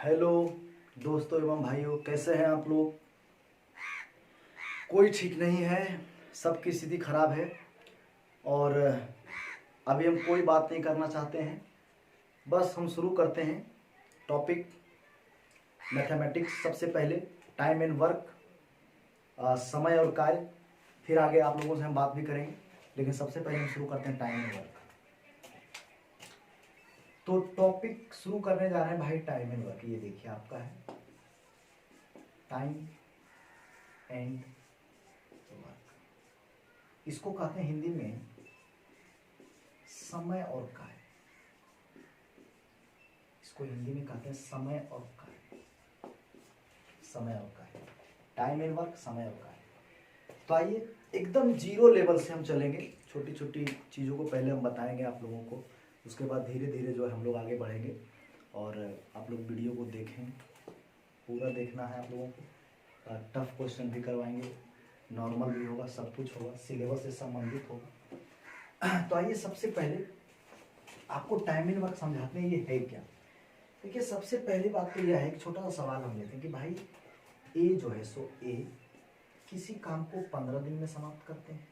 Hello दोस्तों एवं भाइयों, कैसे हैं आप लोग। कोई ठीक नहीं है, सबकी स्थिति खराब है और अभी हम कोई बात नहीं करना चाहते हैं। बस हम शुरू करते हैं टॉपिक मैथमेटिक्स। सबसे पहले टाइम एंड वर्क, समय और कार्य, फिर आगे आप लोगों से हम बात भी करेंगे, लेकिन सबसे पहले हम शुरू करते हैं टाइम एंड वर्क। तो टॉपिक शुरू करने जा रहे हैं भाई, टाइम एंड वर्क। ये देखिए आपका है टाइम एंड वर्क। इसको कहते हैं हिंदी में समय और कार्य। इसको हिंदी में कहते हैं समय और कार्य, समय और कार्य, टाइम एंड वर्क, समय और कार्य। तो आइए एकदम जीरो लेवल से हम चलेंगे, छोटी छोटी चीज़ों को पहले हम बताएंगे आप लोगों को, उसके बाद धीरे धीरे जो है हम लोग आगे बढ़ेंगे। और आप लोग वीडियो को देखें, पूरा देखना है आप लोगों को। टफ क्वेश्चन भी करवाएंगे, नॉर्मल भी होगा, सब कुछ होगा, सिलेबस से संबंधित होगा। तो आइए सबसे पहले आपको टाइम एंड वर्क समझाते हैं ये है क्या। देखिए सबसे पहली बात तो यह है, एक छोटा सा सवाल हम लेते हैं कि भाई ए जो है सो ए किसी काम को 15 दिन में समाप्त करते हैं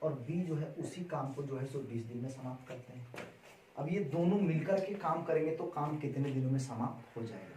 और बी जो है उसी काम को जो है सो 20 दिन में समाप्त करते हैं। अब ये दोनों मिलकर के काम करेंगे तो काम कितने दिनों में समाप्त हो जाएगा।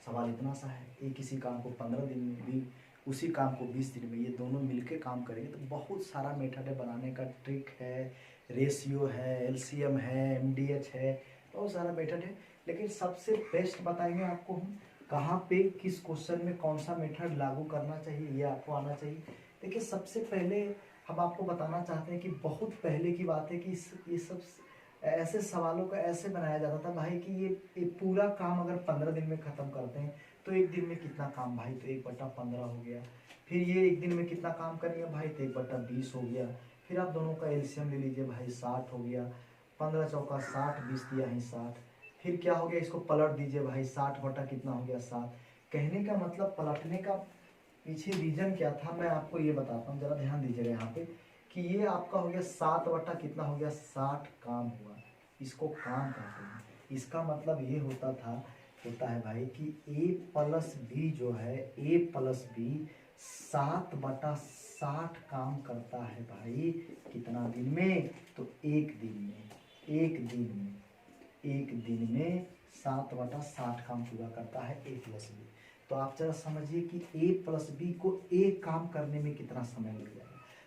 सवाल इतना सा है, ए किसी काम को 15 दिन में, बी उसी काम को 20 दिन में, ये दोनों मिलके काम करेंगे तो बहुत सारा मेथड है बनाने का, ट्रिक है, रेशियो है, एलसीएम है, एमडीएच है, बहुत सारा मेथड है। लेकिन सबसे बेस्ट बताएंगे आपको हम कहाँ पे किस क्वेश्चन में कौन सा मेथड लागू करना चाहिए, ये आपको आना चाहिए। देखिए सबसे पहले हम आपको बताना चाहते हैं कि बहुत पहले की बात है कि ये सब ऐसे सवालों का ऐसे बनाया जाता था भाई कि ये पूरा काम अगर 15 दिन में ख़त्म करते हैं तो एक दिन में कितना काम भाई, तो 1/15 हो गया। फिर ये एक दिन में कितना काम करेंगे भाई, तो 1/20 हो गया। फिर आप दोनों का एलसीएम ले लीजिए भाई, 60 हो गया। 15 चौका 60, 20 दिया है 60। फिर क्या हो गया, इसको पलट दीजिए भाई, 60 बटा कितना हो गया 7। कहने का मतलब पलटने का पीछे रीजन क्या था मैं आपको ये बताता हूँ, जरा ध्यान दीजिएगा यहाँ पे कि ये आपका हो गया 7 बटा कितना हो गया 60 काम हुआ। इसको काम कहते हैं। इसका मतलब ये होता है भाई कि a प्लस बी जो है, a प्लस बी 7/60 काम करता है भाई कितना दिन में, तो एक दिन में। एक दिन में 7/60 काम पूरा करता है a प्लस बी। तो आप जरा समझिए कि a प्लस बी को एक काम करने में कितना समय लग जाएगा।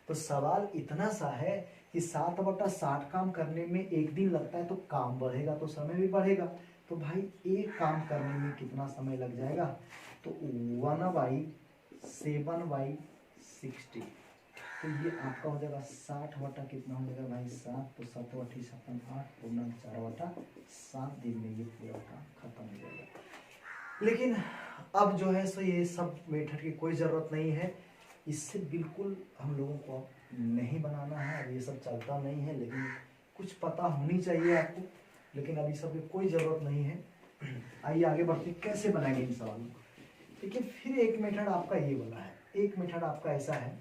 तो सवाल इतना सा है कि 7/60 काम करने में एक दिन लगता है तो काम बढ़ेगा तो समय भी बढ़ेगा। तो भाई एक काम करने में कितना समय लग जाएगा, तो 1/7/60। तो ये आपका हो जाएगा 60 बटा कितना हो जाएगा भाई 7, तो 7 बटी 7 8 पूर्ण 4/7 दिन में ये पूरा काम खत्म हो जाएगा। लेकिन अब जो है सो ये सब मेथड की कोई ज़रूरत नहीं है, इससे बिल्कुल हम लोगों को नहीं बनाना है। अब ये सब चलता नहीं है, लेकिन कुछ पता होनी चाहिए आपको, लेकिन अभी सब की कोई ज़रूरत नहीं है। आइए आगे बढ़ते कैसे बनाएंगे इन सवालों को। देखिए फिर एक मेथड आपका ये वाला है, एक मेथड आपका ऐसा है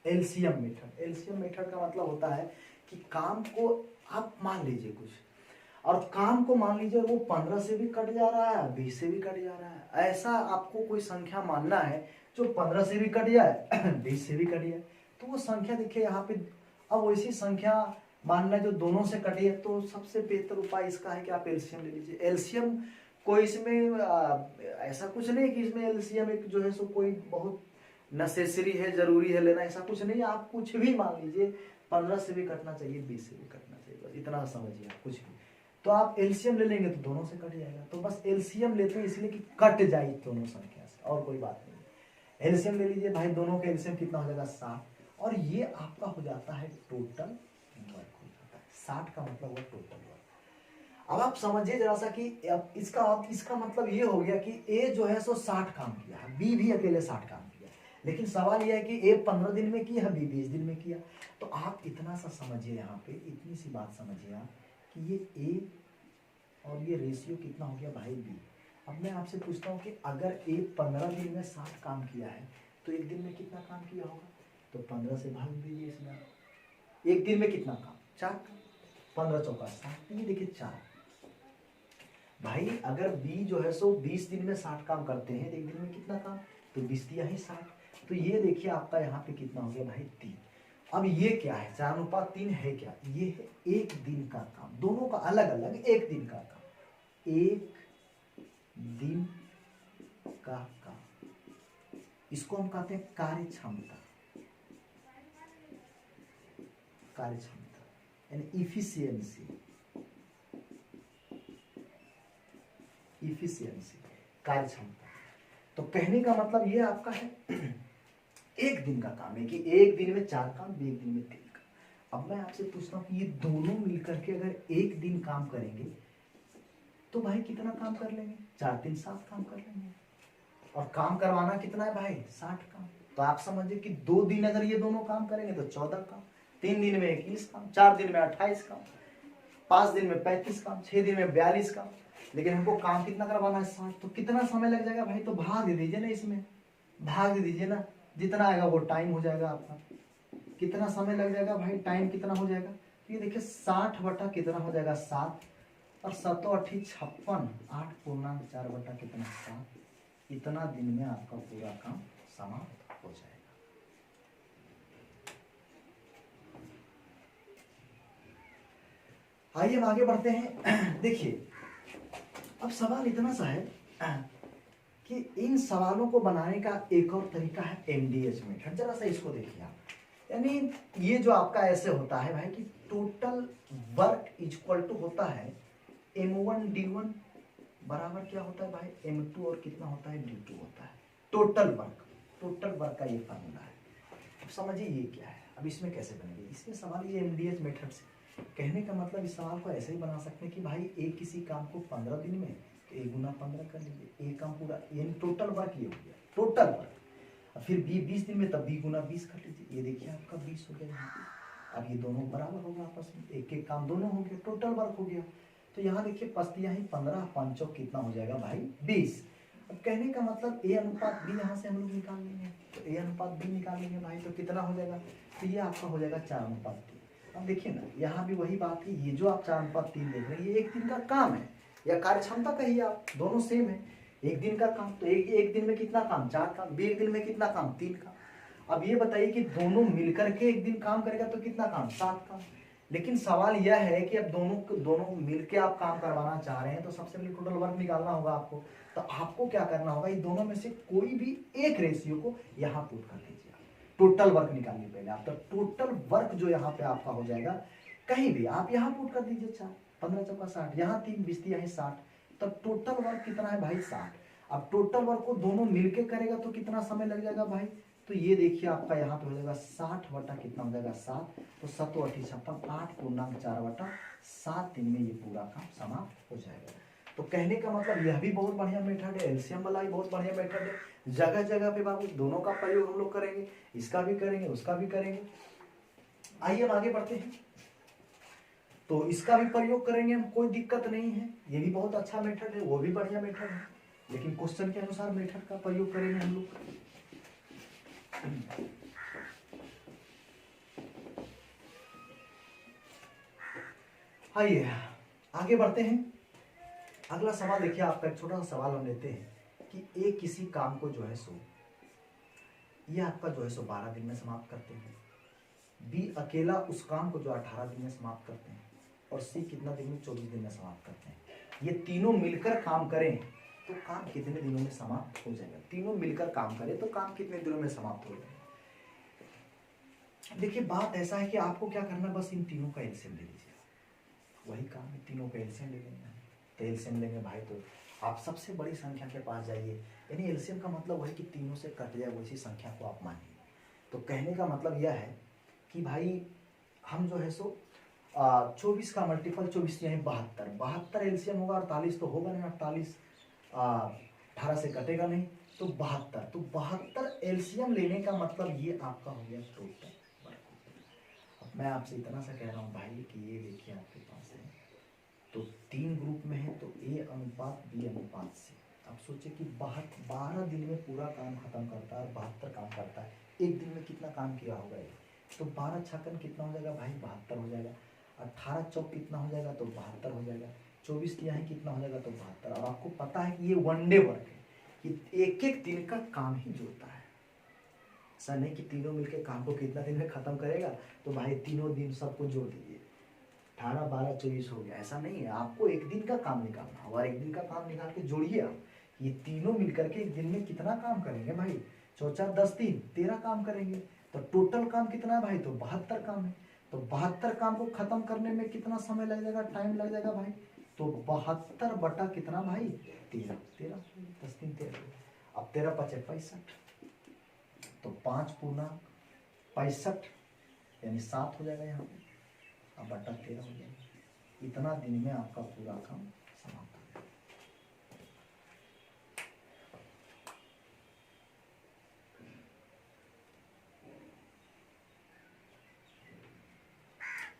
एलसीएम मेथड। एलसीएम मेथड का मतलब होता है कि काम को आप मान लीजिए कुछ, और काम को मान लीजिए वो 15 से भी कट जा रहा है, 20 से भी कट जा रहा है। ऐसा आपको कोई संख्या मानना है जो 15 से भी कट जाए 20 से भी कट जाए, तो वो संख्या देखिए यहाँ पे। अब वैसी संख्या मानना जो दोनों से कटी है, तो सबसे बेहतर उपाय इसका है कि आप एलसीएम ले लीजिए। एलसीएम कोई इसमें ऐसा कुछ नहीं कि इसमें एलसीएम एक जो है सो कोई बहुत नेसेसरी है, जरूरी है लेना, ऐसा कुछ नहीं। आप कुछ भी मान लीजिए, 15 से भी कटना चाहिए, 20 से भी कटना चाहिए, बस इतना समझिए आप कुछ भी। तो आप एलसीएम ले लेंगे तो दोनों से कट जाएगा। तो बस एलसीएम लेते हैं इसलिए कि कट जाए दोनों संख्या से, और कोई बात नहीं। एलसीएम ले लीजिए भाई, दोनों का एलसीएम कितना हो जाएगा 60, और ये आपका हो जाता है टोटल वर्क हो जाता है। 60 का मतलब हुआ टोटल वर्क। अब आप समझिए जरा सा कि अब इसका मतलब ये हो गया कि ए जो है सो 60 काम किया है, बी भी अकेले 60 काम किया, लेकिन सवाल यह है कि ए 15 दिन में किया, बी 20 दिन में किया। तो आप इतना सा समझिए, यहाँ पे इतनी सी बात समझिए आप कि ये ए और ये रेशियो कितना हो गया भाई बी। अब मैं आपसे पूछता हूँ कि अगर ए 15 दिन में 60 काम किया है तो एक दिन में कितना काम किया होगा, तो 15 से भाग दीजिए इसमें। एक दिन में कितना काम, 4 काम, 15 चौका 60, ये देखिए 4। भाई अगर बी जो है सो 20 दिन में 60 काम करते हैं, एक दिन में कितना काम, तो 20 दिया ही 60। तो ये देखिए आपका यहाँ पे कितना हो गया भाई 3। अब ये क्या है, 4:3 है क्या, ये है एक दिन का काम, दोनों का अलग अलग एक दिन का काम, एक दिन का काम, इसको हम कहते हैं कार्य क्षमता, कार्य क्षमता यानी इफिशियंसी, इफिशियंसी कार्य क्षमता। तो कहने का मतलब ये आपका है एक दिन का काम है कि एक दिन में 4 काम, एक दिन में 3 काम। अब मैं आपसे पूछता हूँ कि ये दोनों मिलकर के अगर एक दिन काम करेंगे तो भाई कितना काम कर लेंगे, 4 3 7 काम कर लेंगे। और काम करवाना कितना है भाई, 60 काम। तो आप समझिए कि 2 दिन अगर ये दोनों काम करेंगे तो 14 काम, 3 दिन में 21 काम, 4 दिन में 28 काम, 5 दिन में 35 काम, 6 दिन में 42 काम। लेकिन हमको काम कितना करवाना है, 60। तो कितना समय लग जाएगा भाई, तो भाग दे दीजिए ना, इसमें भाग दे दीजिए ना, जितना आएगा वो टाइम हो जाएगा आपका। कितना समय लग जाएगा भाई, टाइम कितना हो जाएगा, तो ये देखिए 60 बटा कितना हो जाएगा 7, और 7 8 56, 8 बटा कितना 7, इतना दिन में आपका पूरा काम समाप्त हो जाएगा। आइए हम आगे बढ़ते हैं। देखिए अब सवाल इतना सा है कि इन सवालों को बनाने का एक और तरीका है एमडीएच मेथड। जरा सा इसको देखिए आप, यानी ये जो आपका ऐसे होता है भाई कि टोटल वर्क इक्वल टू होता है m1 d1 बराबर क्या होता है भाई m2 और कितना होता है d2 होता है। टोटल वर्क का ये फार्मूला है। अब समझिए ये क्या है, अब इसमें कैसे बनेगी, इसमें सवाल ये एमडीएच मेथड से कहने का मतलब इस सवाल को ऐसे ही बना सकते हैं कि भाई एक किसी काम को 15 दिन में तो a गुना 15 कर लीजिए, एक काम पूरा, यानी टोटल वर्क ये हो गया टोटल वर्क। फिर b 20 दिन में तब b गुना 20 कर लीजिए, ये देखिए आपका 20 हो गया यहाँ पे। अब ये दोनों बराबर होगा आपस में, एक एक काम दोनों हो गया, टोटल वर्क हो गया। तो यहाँ देखिए पस्तियाँ ही 15, 5 कितना हो जाएगा भाई 20। अब कहने का मतलब a अनुपात b यहाँ से हम लोग निकाल लेंगे, तो a अनुपात b निकाल लेंगे भाई, तो कितना हो जाएगा, तो ये आपका हो जाएगा 4:3। अब देखिए ना यहाँ भी वही बात है, ये जो आप 4:3 देख रहे हैं ये एक दिन का काम है या कार्य क्षमता कहिए आप, दोनों सेम है। एक दिन का काम तो एक दिन में कितना काम, 4 काम, एक दिन में कितना काम, 3 काम। अब ये बताइए कि दोनों मिलकर के एक दिन काम करेगा तो कितना काम, 7 काम। लेकिन सवाल यह है कि अब दोनों मिलके आप काम करवाना चाह रहे हैं तो सबसे पहले टोटल वर्क निकालना होगा आपको। तो आपको क्या करना होगा, इन दोनों में से कोई भी एक रेशियो को यहाँ पुट कर लीजिए, टोटल वर्क निकालिए पहले आप। तो टोटल वर्क जो यहाँ पे आपका हो जाएगा, कहीं भी आप यहाँ पुट कर दीजिए 4, 15 चौका 60, यहाँ 3 20 यहाँ 60, तो टोटल वर्क कितना है भाई 60। अब टोटल वर्क को दोनों मिलके करेगा तो कितना समय लग जाएगा भाई, तो ये देखिए आपका यहाँ पे हो जाएगा 60 बटा कितना हो जाएगा 7, तो 7 8 56, 8 बटा 7 दिन में ये पूरा काम समाप्त हो जाएगा। तो कहने का मतलब यह भी बहुत बढ़िया मेथड है, एलसीएम वाला भी बहुत बढ़िया मेथड है। जगह जगह पे बाबू दोनों का प्रयोग हम लोग करेंगे, इसका भी करेंगे उसका भी करेंगे। आइए हम आगे बढ़ते हैं। तो इसका भी प्रयोग करेंगे हम, कोई दिक्कत नहीं है, ये भी बहुत अच्छा मेथड है, वो भी बढ़िया मेथड है, लेकिन क्वेश्चन के अनुसार मेथड का प्रयोग करेंगे हम लोग। आइए आगे बढ़ते हैं। अगला सवाल देखिए आपका, एक छोटा सा सवाल हम लेते हैं कि एक किसी काम को जो है सो, ये आपका जो है सो 12 दिन में समाप्त करते हैं, बी अकेला उस काम को जो 18 दिन में समाप्त करते हैं, और सी कितना दिन में 24 दिन में समाप्त करते हैं। ये तीनों मिलकर काम करें तो काम कितने दिनों में समाप्त हो जाएगा, तीनों मिलकर काम करें तो काम कितने दिनों में समाप्त हो जाएगा। देखिए बात ऐसा है कि आपको क्या करना है, बस इन तीनों का एलसीएम ले लीजिए, वही काम है, तीनों का एलसीएम ले लेंगे। तो एलसीएम लेंगे भाई तो आप सबसे बड़ी संख्या के पास जाइए, यानी एलसीएम का मतलब वही कि तीनों से कट जाए वैसी संख्या को आप मानिए। तो कहने का मतलब यह है कि भाई हम जो है सो 24 का मल्टीपल 24 यानी 72 एलसीएम होगा, 48 तो होगा नहीं, 48 18 से कटेगा नहीं, तो 72। तो 72 एलसीएम लेने का मतलब ये आपका हो गया टोटल वर्क। अब मैं आपसे इतना सा कह रहा हूँ भाई कि ये देखिए आपके पास है, तो 3 ग्रुप में है, तो ए अनुपात बी अनुपात से। अब सोचिए कि 12 दिन में पूरा काम खत्म करता है, 72 काम करता है, एक दिन में कितना काम किया होगा ये, तो 12 छक्कन कितना हो जाएगा भाई 72 हो जाएगा, 18 चौक कितना हो जाएगा तो 72 हो जाएगा, 24 तिहाई कितना हो जाएगा, तो 72। और आपको पता है कि ये वनडे वर्क है, कि एक एक दिन का काम ही जोड़ता है। ऐसा नहीं कि तीनों मिलकर काम को कितना दिन में खत्म करेगा, तो भाई तीनों दिन सबको जोड़ दीजिए, 18, 12, 24 हो गया। ऐसा नहीं है, आपको एक दिन का काम निकालना है, और एक दिन का काम निकाल के जोड़िए आप, ये तीनों मिलकर के एक दिन में कितना काम करेंगे भाई, 4 4 10 3 13 काम करेंगे। तो टोटल काम कितना है भाई, तो 72 काम है। तो 72 काम को खत्म करने में कितना समय लग जाएगा, टाइम लग जाएगा भाई, तो 72 बटा कितना भाई, 13, 13 10 3 13। अब 13 5 65, तो 5 पूर्णांक 65 यानी 7 हो जाएगा यहाँ पे, अब बटा 13 हो जाएगा। इतना दिन में आपका पूरा काम समाप्त हो जाएगा।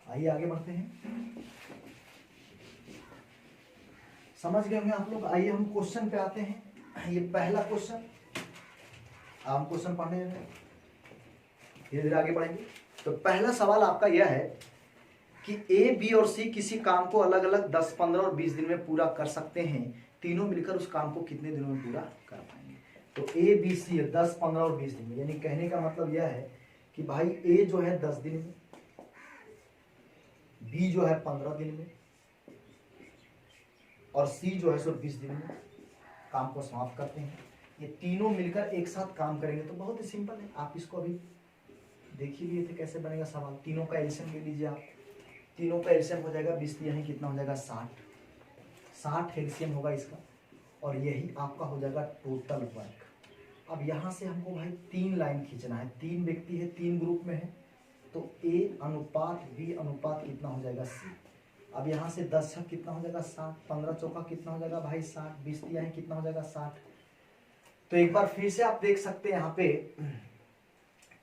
आइए आगे बढ़ते हैं। समझ गए होंगे आप लोग। आइए हम क्वेश्चन पे आते हैं। ये पहला क्वेश्चन, हम क्वेश्चन पढ़ने जा रहे हैं, धीरे धीरे आगे बढ़ेंगे। तो पहला सवाल आपका यह है कि ए, बी और सी किसी काम को अलग अलग 10, 15 और 20 दिन में पूरा कर सकते हैं, तीनों मिलकर उस काम को कितने दिनों में पूरा कर पाएंगे। तो ए, बी, सी 10, 15 और 20 दिन में, यानी कहने का मतलब यह है कि भाई ए जो है 10 दिन में, बी जो है 15 दिन में, और सी जो है 20 दिन में काम को समाप्त करते हैं। ये तीनों मिलकर एक साथ काम करेंगे। तो बहुत ही सिंपल है, आप इसको अभी देख ही लिए थे कैसे बनेगा सवाल। तीनों का एलसीएम ले लीजिए आप, तीनों का एलसीएम हो जाएगा 20 तिहाई कितना हो जाएगा, 60 एलसीएम होगा इसका, और यही आपका हो जाएगा टोटल वर्क। अब यहाँ से हमको भाई 3 लाइन खींचना है, 3 व्यक्ति है, 3 ग्रुप में है, तो ए अनुपात बी अनुपात कितना हो जाएगा, सी। अब यहाँ से 10 छक कितना हो जाएगा, 60, 15 चौका कितना हो जाएगा भाई 60, 20 तिहाई कितना हो जाएगा 60। तो एक बार फिर से आप देख सकते हैं यहाँ पे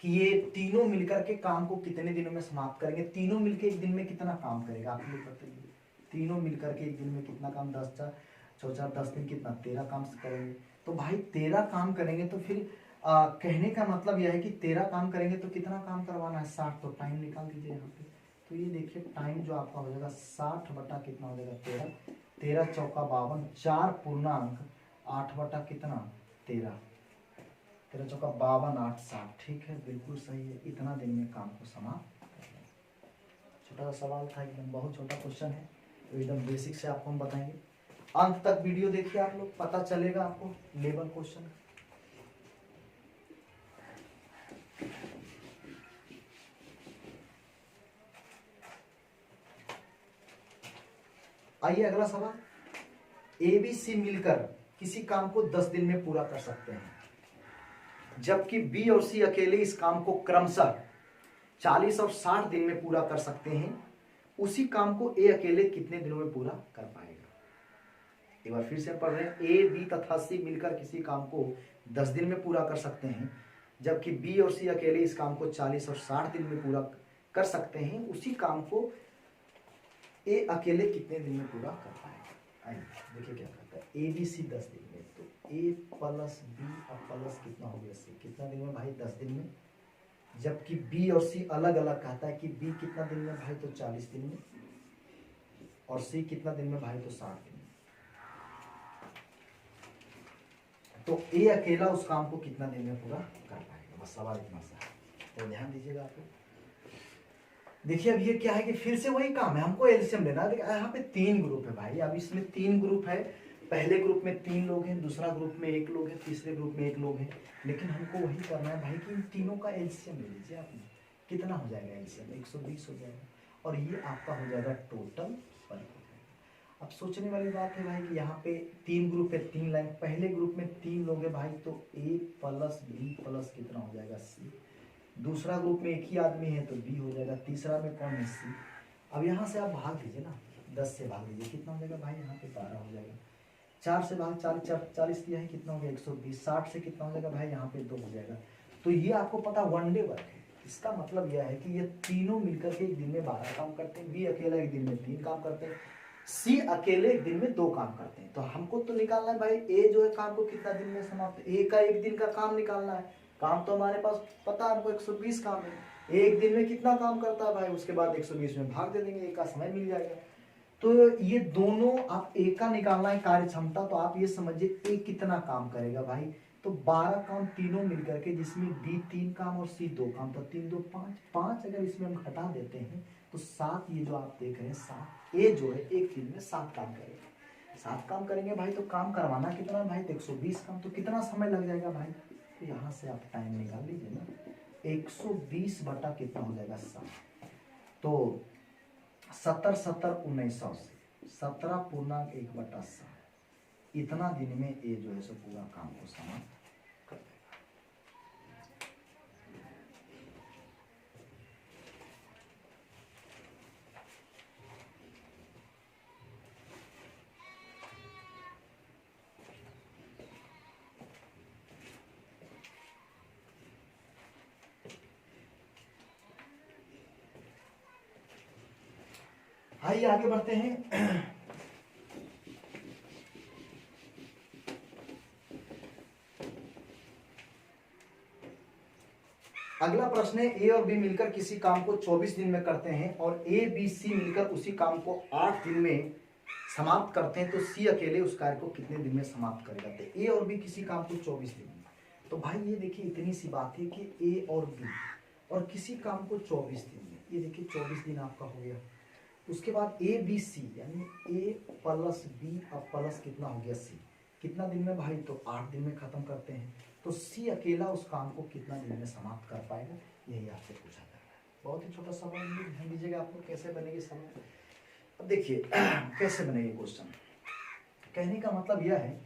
कि ये तीनों मिलकर के काम को कितने दिनों में समाप्त करेंगे। तीनों मिलकर एक दिन में कितना काम करेगा, आप लोग बताइए। तीनों मिलकर के एक दिन में कितना काम, 10 4 4 4 10 दिन कितना, 13 काम करेंगे। तो भाई 13 काम करेंगे, तो फिर कहने का मतलब यह है कि 13 काम करेंगे तो कितना काम करवाना है, 60। तो टाइम निकाल दीजिए यहाँ पे। तो ये देखिए टाइम जो आपका हो जाएगा 60 बटा कितना हो जाएगा 13, 13 चौका 52, 4 पूर्णांक 8 बटा कितना 13, 13 चौका 52, 8 60। ठीक है, बिल्कुल सही है। इतना दिन में काम को समाप्त। छोटा सा सवाल था, एकदम बहुत छोटा क्वेश्चन है, तो एकदम बेसिक से आपको हम बताएंगे। अंत तक वीडियो देखिए आप लोग, पता चलेगा आपको लेवल क्वेश्चन। आइए अगला सवाल। ए, बी, सी मिलकर किसी काम को 10 दिन में पूरा कर सकते हैं, जबकि बी और सी अकेले इस काम को क्रमशः 40 और 60 दिन में पूरा कर सकते हैं। उसी काम को ए अकेले कितने दिनों में पूरा कर पाएगा। एक बार फिर से पढ़ रहे हैं। ए, बी तथा सी मिलकर किसी काम को 10 दिन में पूरा कर सकते हैं, जबकि बी और सी अकेले इस काम को 40 और 60 दिन में पूरा कर सकते हैं। उसी काम को ए अकेले कितने दिन में पूरा कर पाएगा। आइए देखिए क्या करता है। ए, बी, सी 10 दिन में, तो ए प्लस बी प्लस कितना हो गया सी, कितना दिन में भाई 10 दिन में। जबकि बी और सी अलग अलग कहता है कि बी कितना दिन में भाई, तो 40 दिन में, और सी कितना दिन में भाई, तो 60 दिन में। तो ए अकेला उस काम को कितना दिन में पूरा कर पाएगा। बस सवाल इतना सा है, तो ध्यान दीजिएगा आप लोग। देखिए अब ये क्या है कि फिर से वही काम है, हमको एलसीएम लेना है। यहाँ पे 3 ग्रुप है भाई, अब इसमें 3 ग्रुप है। पहले ग्रुप में 3 लोग हैं, दूसरा ग्रुप में 1 लोग है, तीसरे ग्रुप में 1 लोग है। लेकिन हमको वही करना है भाई कि इन तीनों का एलसीएम ले लीजिए आपने। कितना हो जाएगा एलसीएम, 120 हो जाएगा, और ये आपका हो जाएगा टोटल वर्क हो जाएगा। अब सोचने वाली बात है भाई कि यहाँ पे 3 ग्रुप है, 3 लाइन। पहले ग्रुप में 3 लोग हैं भाई, तो ए प्लस बी प्लस कितना हो जाएगा सी। दूसरा ग्रुप में 1 ही आदमी है, तो बी हो जाएगा। तीसरा में कौन है, सी। अब यहाँ से आप भाग दीजिए ना, 10 से भाग दीजिए, कितना हो जाएगा भाई, यहाँ पे 12 हो जाएगा। 4 से भाग 40 दिया है, कितना हो गया 120। 60 से कितना हो जाएगा भाई, यहाँ पे 2 हो जाएगा। तो ये आपको पता वनडे वर्क है। इसका मतलब यह है कि ये तीनों मिलकर के एक दिन में 12 काम करते हैं। बी अकेला एक दिन में 3 काम करते हैं, सी अकेले एक दिन में 2 काम करते हैं। तो हमको तो निकालना है भाई ए जो है काम को कितना दिन में समाप्त, ए का एक दिन का काम निकालना है। काम तो हमारे पास पता है, हमको 120 काम है। एक दिन में कितना काम करता है भाई, उसके बाद 120 में भाग दे देंगे, एक का समय मिल जाएगा। तो ये दोनों आप ए का निकालना है कार्य क्षमता, तो आप ये समझिए ए कितना काम करेगा भाई, तो 12 काम तीनों मिलकर के, जिसमें बी 3 काम और सी 2 काम, तो 3 2 5, 5 अगर इसमें हम घटा देते हैं तो 7, ये जो आप देख रहे हैं 7, ए जो है एक दिन में 7 काम करेगा। 7 काम करेंगे भाई, तो काम करवाना कितना भाई, तो 120 काम, तो कितना समय लग जाएगा भाई, तो यहाँ से आप टाइम निकाल लीजिए ना, 120 बटा कितना हो जाएगा 7, तो 70 70 1980, 17.1 बटा 7, इतना दिन में ये जो है सो पूरा काम को समाप्त कर देगा। आइए आगे बढ़ते हैं। अगला प्रश्न है, ए और बी मिलकर किसी काम को 24 दिन में करते हैं और ए बी सी मिलकर उसी काम को 8 दिन में समाप्त करते हैं, तो सी अकेले उस कार्य को कितने दिन में समाप्त करेगा। तो ए और बी किसी काम को 24 दिन में, तो भाई ये देखिए इतनी सी बात है कि ए और बी और किसी काम को 24 दिन में, ये देखिए 24 दिन आपका हो गया। उसके बाद ए बी सी यानी ए प्लस बी अब प्लस कितना हो गया सी, कितना दिन में भाई, तो 8 दिन में खत्म करते हैं, तो सी अकेला उस काम को कितना दिन में समाप्त कर पाएगा, यही आपसे पूछा जा रहा है। बहुत ही छोटा सवाल, ध्यान दीजिएगा आप लोग कैसे बनेगी सवाल। अब देखिए कैसे बनेगी क्वेश्चन, कहने का मतलब यह है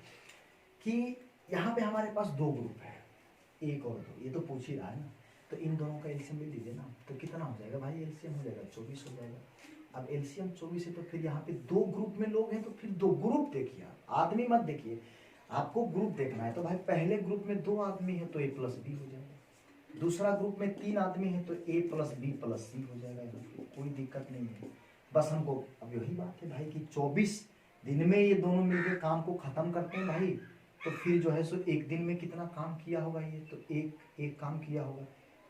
कि यहाँ पे हमारे पास 2 ग्रुप है, 1 और 2, ये तो पूछ ही रहा है ना, तो इन दोनों का एलसीएम ले लीजिए ना, तो कितना हो जाएगा भाई, एलसीएम हो जाएगा 24 हो जाएगा। अब एलसीएम 24 है, तो फिर यहाँ पे 2 ग्रुप में लोग हैं, तो फिर 2 ग्रुप देखिए, आप आदमी मत देखिए, आपको ग्रुप देखना है। तो भाई पहले ग्रुप में 2 आदमी है तो ए प्लस बी हो जाएगा, दूसरा ग्रुप में 3 आदमी है तो ए प्लस बी प्लस सी हो जाएगा, कोई दिक्कत नहीं है। बस हमको अब यही बात है भाई कि 24 दिन में ये दोनों मिलकर काम को खत्म करते हैं भाई, तो फिर जो है सो एक दिन में कितना काम किया होगा ये, तो एक काम किया होगा,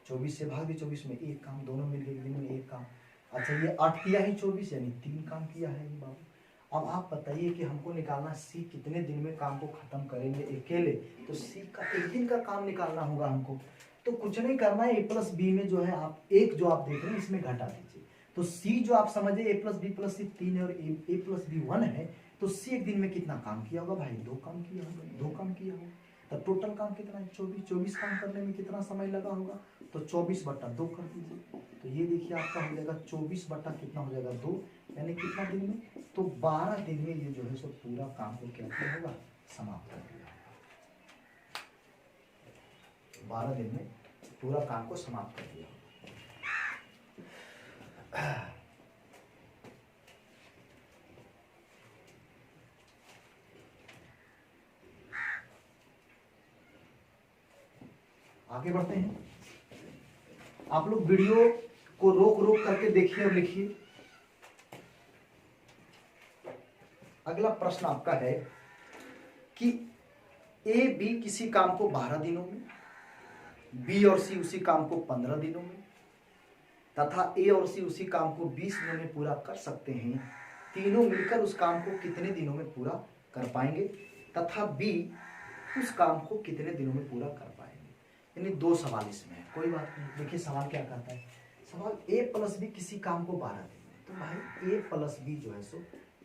24 से भाग दे 24 में, एक काम, दोनों मिलकर एक दिन में एक काम। अच्छा ये 8 किया है 24 यानी 3 काम किया है ये बाबू। अब आप बताइए कि हमको निकालना सी कितने दिन में काम को खत्म करेंगे अकेले, तो सी का एक दिन का काम निकालना होगा हमको। तो कुछ नहीं करना है, ए प्लस बी में जो है आप एक जो आप देख रहे हैं इसमें घटा दीजिए, तो सी जो आप समझे ए प्लस बी प्लस सी 3 है और ए प्लस बी 1 है, तो सी एक दिन में कितना काम किया होगा भाई, 2 काम किया होगा, 2 काम किया होगा, तो टोटल काम कितना है 24, 24 काम करने में कितना समय लगा होगा, तो 24 बटा 2 कर दीजिए, तो ये देखिए आपका हो जाएगा 24 बटा कितना हो जाएगा 2, यानी कितना दिन में, तो 12 दिन में ये जो है सो पूरा काम को क्या किया होगा, समाप्त कर दिया होगा। 12 दिन में पूरा काम को समाप्त कर दिया होगा। आगे बढ़ते हैं, आप लोग वीडियो को रोक रोक करके देखिए और लिखिए। अगला प्रश्न आपका है कि ए बी किसी काम को 12 दिनों में, बी और सी उसी काम को 15 दिनों में तथा ए और सी उसी काम को 20 दिनों में पूरा कर सकते हैं, तीनों मिलकर उस काम को कितने दिनों में पूरा कर पाएंगे तथा बी उस काम को कितने दिनों में पूरा कर पाएंगे। यानी 2 सवाल इसमें है, कोई बात नहीं। देखिए सवाल क्या कहता है, सवाल ए प्लस बी किसी काम को 12 दिन में, तो भाई ए प्लस बी जो है सो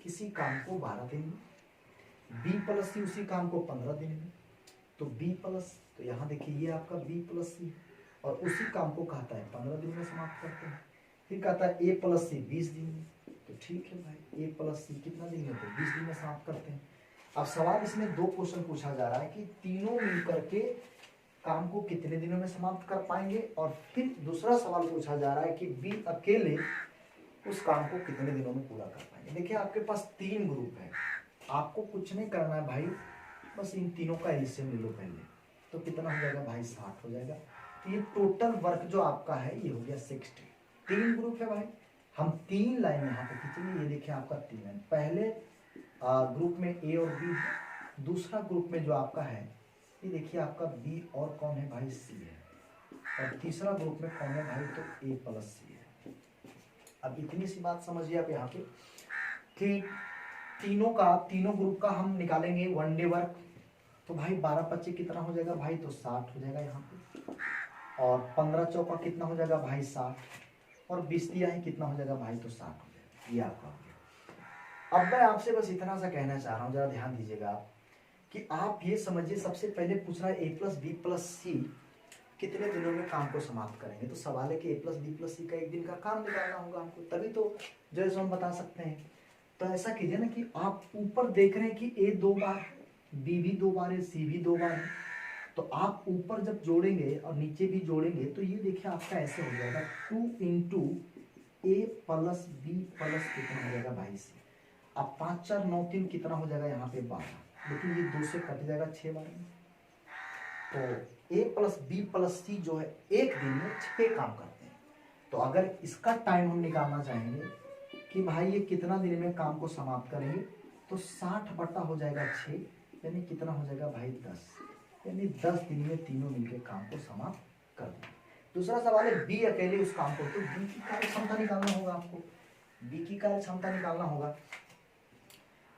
किसी काम को 12 दिन में, बी प्लस सी उसी काम को 15 दिन में, तो बी प्लस, तो यहाँ देखिए ये आपका बी प्लस सी और उसी काम को कहता है 15 दिन में समाप्त करते हैं। फिर कहता है ए प्लस सी 20 दिन में, तो ठीक है भाई ए प्लस सी कितना दिन में, तो 20 दिन में समाप्त करते हैं। अब सवाल इसमें 2 क्वेश्चन पूछा जा रहा है कि तीनों मिलकर के काम को कितने दिनों में समाप्त कर पाएंगे, और फिर दूसरा सवाल पूछा जा रहा है कि बी अकेले उस काम को कितने दिनों में पूरा कर पाएंगे। देखिए आपके पास 3 ग्रुप है, आपको कुछ नहीं करना है भाई, बस इन तीनों का एलसीएम ले लो पहले, तो कितना हो जाएगा भाई 60 हो जाएगा। तो ये टोटल वर्क जो आपका है ये हो गया 60। 3 ग्रुप है भाई, हम 3 लाइन यहाँ पे खींचेंगे, ये देखिए आपका 3 लाइन, पहले ग्रुप में ए और बी है, दूसरा ग्रुप में जो आपका है ये देखिए आपका बी और कौन है भाई सी है, और तीसरा ग्रुप में कौन है भाई, तो ए प्लस सी है। अब इतनी सी बात समझिए आप यहाँ पे कि तीनों ग्रुप का हम निकालेंगे वन डे वर्क, तो भाई 12 × 25 कितना हो जाएगा भाई, तो 60 हो जाएगा यहाँ पे, और 15 चौका कितना हो जाएगा भाई 60, और 20 दिया है कितना हो जाएगा भाई, तो 60 हो जाएगा। ये आपका हो गया। अब मैं आपसे बस इतना सा कहना चाह रहा हूँ, जरा ध्यान दीजिएगा आप, कि आप ये समझिए, सबसे पहले पूछ रहा है A+B+C कितने दिनों में काम को समाप्त करेंगे। तो सवाल है कि A+B+C का एक दिन का काम निकालना होगा हमको, तभी तो जो है हम बता सकते हैं। तो ऐसा कीजिए ना कि आप ऊपर देख रहे हैं कि A 2 बार, B भी 2 बार है, C भी 2 बार है, तो आप ऊपर जब जोड़ेंगे और नीचे भी जोड़ेंगे तो ये देखिए आपका ऐसे हो जाएगा 2 × A+B+ कितना हो जाएगा भाई C। अब 5 4 9 3 कितना हो जाएगा यहाँ पे 12, लेकिन ये 2 से कट जाएगा 6 बार में। तो A+B+C जो है एक दिन में 6 काम करते हैं। तो अगर इसका टाइम हम निकालना चाहेंगे कि भाई ये कितना दिन में काम को समाप्त करेंगे, तो 60 बटा हो जाएगा 6, यानी कितना हो जाएगा भाई 10, यानी 10 दिन में तीनों मिलकर काम को समाप्त कर देंगे। दूसरा सवाल है बी अकेले उस काम को, तो बी की कार्य क्षमता निकालना होगा आपको, बी की कार्य क्षमता निकालना होगा।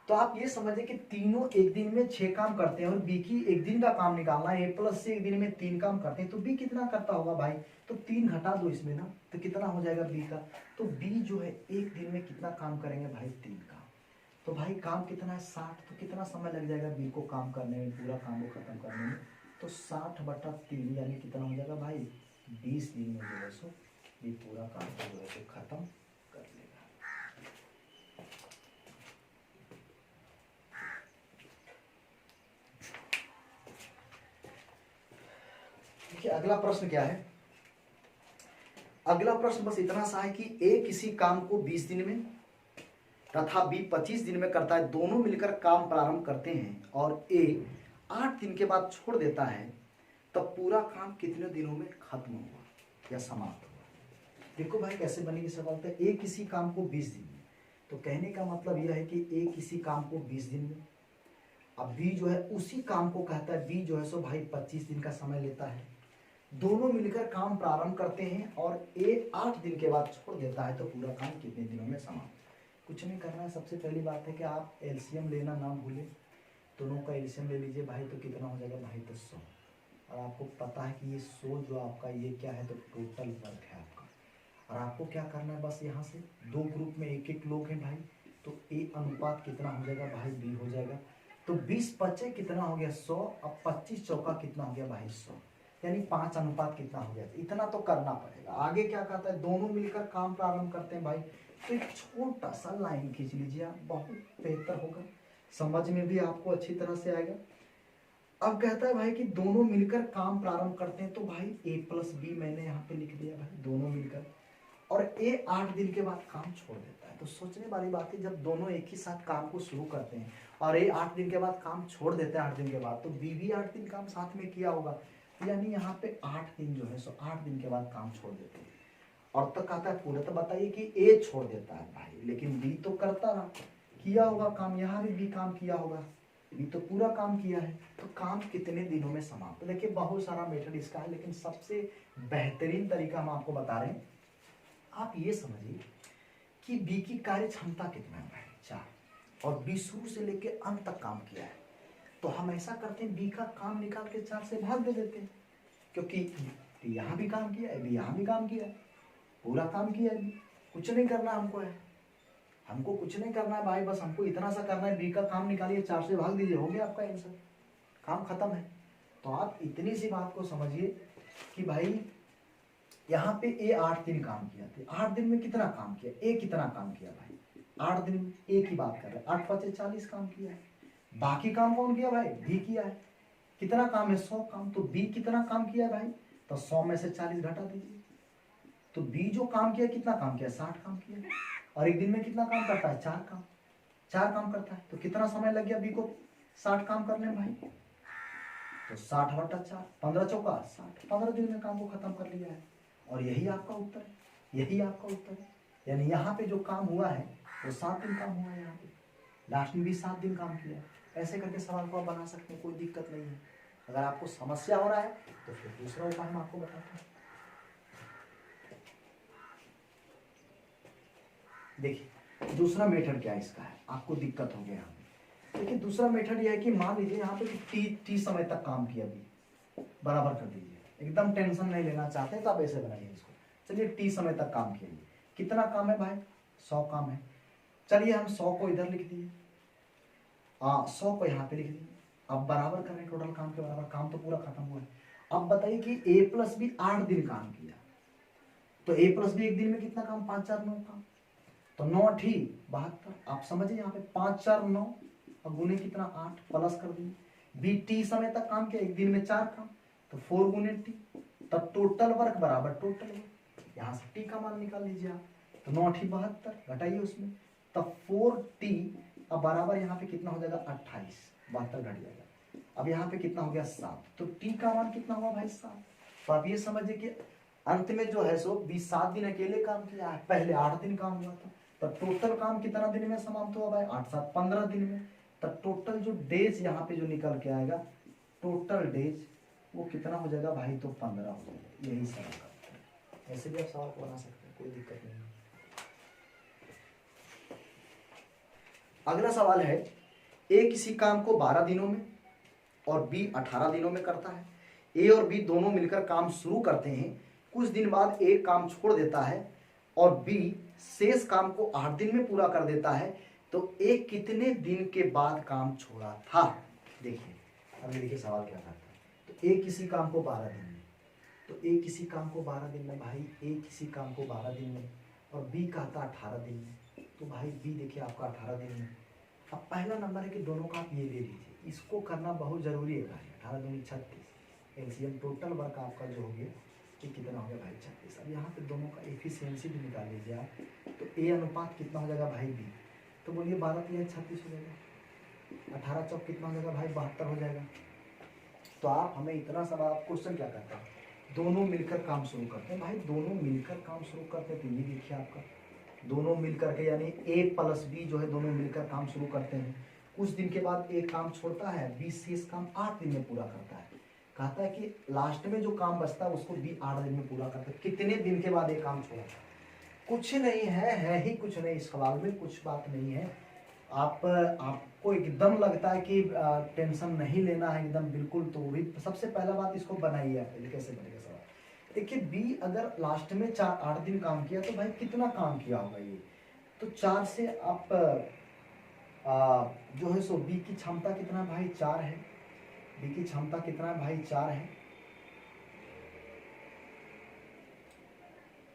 तो आप ये समझिए कि तीनों एक दिन में 6 काम करते हैं और बी की एक दिन का काम निकालना है। A+C एक दिन में 3 काम करते हैं, तो बी कितना करता होगा भाई, तो 3 घटा दो इसमें ना, तो कितना हो जाएगा बी का, तो बी जो है एक दिन में कितना काम करेंगे भाई, 3 काम। तो भाई काम कितना है 60, तो कितना समय लग जाएगा बी को काम करने में, पूरा काम को खत्म करने में, तो 60/3 यानी कितना हो जाएगा भाई, 20 दिन में जो है सो ये पूरा काम को जो है सो खत्म कर लेगा। देखिए अगला प्रश्न क्या है, अगला प्रश्न बस इतना सा है कि ए किसी काम को 20 दिन में तथा बी 25 दिन में करता है, दोनों मिलकर काम प्रारंभ करते हैं और ए 8 दिन के बाद छोड़ देता है, तब पूरा काम कितने दिनों में खत्म हुआ या समाप्त हुआ। देखो भाई कैसे बनेगी सवाल, तो ए किसी काम को 20 दिन में, तो कहने का मतलब यह है कि ए किसी काम को 20 दिन में, अब बी जो है उसी काम को कहता है, बी जो है सो भाई 25 दिन का समय लेता है, दोनों मिलकर काम प्रारंभ करते हैं और ए 8 दिन के बाद छोड़ देता है, तो पूरा काम कितने दिनों में समाप्त। कुछ नहीं करना है, सबसे पहली बात है कि आप एलसीएम लेना ना भूलें, दोनों का एलसीएम ले लीजिए भाई, तो कितना हो जाएगा भाई, तो 100। और आपको पता है कि ये 100 जो आपका ये क्या है, तो टोटल वर्क है आपका। और आपको क्या करना है, बस यहाँ से 2 ग्रुप में 1-1 लोग हैं भाई, तो ए अनुपात कितना हो जाएगा भाई, बी हो जाएगा, तो 20 बचे कितना हो गया 100, अब 25 चौका कितना हो गया भाई 100, यानी 5 अनुपात कितना हो गया, इतना तो करना पड़ेगा। आगे क्या कहता है, दोनों मिलकर काम प्रारंभ करते हैं भाई, तो एक छोटा सा लाइन खींच लीजिए आप, बहुत बेहतर होगा, समझ में भी आपको अच्छी तरह से आएगा। अब कहता है भाई कि दोनों मिलकर काम प्रारंभ करते हैं, तो भाई A+B मैंने यहाँ पे लिख दिया भाई, दोनों मिलकर, और ए 8 दिन के बाद काम छोड़ देता है। तो सोचने वाली बात है, जब दोनों एक ही साथ काम को शुरू करते हैं और ए 8 दिन के बाद काम छोड़ देते हैं 8 दिन के बाद, तो बी भी 8 दिन काम साथ में किया होगा, यानी यहाँ पे 8 दिन जो है सो 8 दिन के बाद काम छोड़ देते हैं। और तो कहता है पूरा, तो बताइए कि ए छोड़ देता है भाई, लेकिन बी तो करता रहा, किया होगा काम, यहाँ भी बी काम किया होगा, बी तो पूरा काम किया है, तो काम कितने दिनों में समाप्त। देखिए बहुत सारा मेथड इसका है, लेकिन सबसे बेहतरीन तरीका हम आपको बता रहे हैं। आप ये समझिए कि बी की कार्य क्षमता कितना है भाई, 4, और बी शुरू से लेके अंत तक काम किया है, तो हम ऐसा करते हैं बी का काम निकाल के 4 से भाग दे देते हैं, क्योंकि बी यहाँ भी काम किया है, बी यहाँ भी काम किया है, पूरा काम किया है, कुछ नहीं करना हमको है, हमको कुछ नहीं करना है भाई, बस हमको इतना सा करना है, बी का काम निकालिए 4 से भाग दीजिए, हो गया आपका आंसर, काम खत्म है। तो आप इतनी सी बात को समझिए कि भाई यहाँ पे ए 8 दिन काम किया था, 8 दिन में कितना काम किया, ए कितना काम किया भाई, 8 दिन में ए की बात कर रहे हैं, 8 × 5 = 40 काम किया है, बाकी काम कौन किया भाई, बी किया है, कितना काम है 100 काम, तो बी कितना काम किया भाई, तो 100 में से 40 घटा दीजिए, तो बी जो काम किया कितना काम किया, 60 काम किया, और एक दिन में कितना काम करता है, 4 काम करता है, तो कितना समय लग गया बी को 60 काम करने में भाई, तो 60/4, 15 चौका 60, 15 दिन में काम को खत्म कर लिया है। और यही आपका उत्तर है, यही आपका उत्तर है, यानी यहाँ पे जो काम हुआ है वो 7 दिन काम हुआ है, यहाँ पे लास्ट में भी 7 दिन काम किया है। ऐसे करके सवाल को आप बना सकते हैं, कोई दिक्कत नहीं है। अगर आपको समस्या हो रहा है तो फिर दूसरा उपाय हम आपको बताते हैं। देखिए दूसरा मेथड क्या इसका है, आपको दिक्कत हो गया यहाँ पे। देखिए दूसरा मेथड यह है कि मान लीजिए यहाँ पे टी समय तक काम किया, अभी बराबर कर दीजिए, एकदम टेंशन नहीं लेना चाहते तो आप ऐसे बनाइए इसको। चलिए टी समय तक काम किया, कितना काम है भाई, 100 काम है। चलिए हम 100 को इधर लिख दिए, 100 को यहाँ पे लिख दिए। अब बराबर कर रहे हैं टोटल काम के बराबर, काम तो पूरा खत्म हुआ है। अब बताइए कि ए प्लस बी 8 दिन काम किया, तो ए प्लस बी एक दिन में कितना काम, 5 4 9 काम, तो 9 8 72। आप समझिए यहाँ पे 5 4 9 और गुने कितना 8, प्लस कर दिए। बी टी समय तक काम किया, एक दिन में 4 काम, तो 4 गुने टी, तब टोटल वर्क बराबर टोटल वर्क। यहाँ से टी का मान निकाल लीजिए आप, तो 9 8 72 घटाइए उसमें, तब 4t अब बराबर यहाँ पे कितना हो जाएगा 28, 72 घट जाएगा। अब यहाँ पे कितना हो गया 7, तो t का मान कितना हुआ भाई 7। तो आप ये समझिए कि अंत में जो है सो 7 दिन अकेले काम किया है, पहले 8 दिन काम हुआ था, तो टोटल काम कितना दिन में समाप्त हुआ भाई, 8 7 15 दिन में। तब टोटल जो डेज यहाँ पे जो निकल के आएगा, टोटल डेज वो कितना हो जाएगा भाई, तो 15 हो जाएगा। यही सवाल करते हैं, ऐसे भी आप सवाल बना सकते हैं, कोई दिक्कत नहीं है। अगला सवाल है, ए किसी काम को 12 दिनों में और बी 18 दिनों में करता है। ए और बी दोनों मिलकर काम शुरू करते हैं, कुछ दिन बाद ए काम छोड़ देता है और बी शेष काम को 8 दिन में पूरा कर देता है, तो ए कितने दिन के बाद काम छोड़ा था। देखिए अब देखिए सवाल क्या करता है, तो ए किसी काम को 12 दिन में, तो ए किसी काम को 12 दिन में भाई, ए किसी काम को 12 दिन में और बी कहता 18 दिन में, तो भाई बी देखिए आपका 18 दिन में। अब पहला नंबर है कि दोनों का आप ये ले लीजिए, इसको करना बहुत जरूरी है भाई। 18 दूनी 36, एलसीएम टोटल वर्क आपका जो हो गया कि कितना हो गया भाई 36। अब यहाँ पे दोनों का एफिशिएंसी भी निकाल लीजिए आप, तो ए अनुपात कितना हो जाएगा भाई बी, तो बोलिए 12 3 36 हो जाएगा, 18 चौक कितना हो जाएगा भाई 72 हो जाएगा। तो आप हमें इतना सब आप क्वेश्चन क्या करता है, दोनों मिलकर काम शुरू करते हैं भाई, दोनों मिलकर काम शुरू करते हैं, तो ये देखिए आपका दोनों मिलकर के यानी ए प्लस बी जो है दोनों मिलकर काम शुरू करते हैं। कुछ दिन के बाद ए काम छोड़ता है, बी शेष काम 8 दिन में पूरा करता है। कहता है कि लास्ट में जो काम बचता है उसको बी 8 दिन में पूरा करता है। कितने दिन के बाद ए काम छोड़ा था, कुछ नहीं है ही कुछ नहीं, इस सवाल में कुछ बात नहीं है। आपको एकदम लगता है कि टेंशन नहीं लेना है एकदम बिल्कुल, तो भी सबसे पहला बात इसको बनाइए आप, कैसे बनेगा सवाल। देखिए बी अगर लास्ट में 8 दिन काम किया तो भाई कितना काम किया होगा ये, तो 4 से आप जो है सो बी की क्षमता कितना भाई 4 है, बी की क्षमता कितना है भाई 4 है,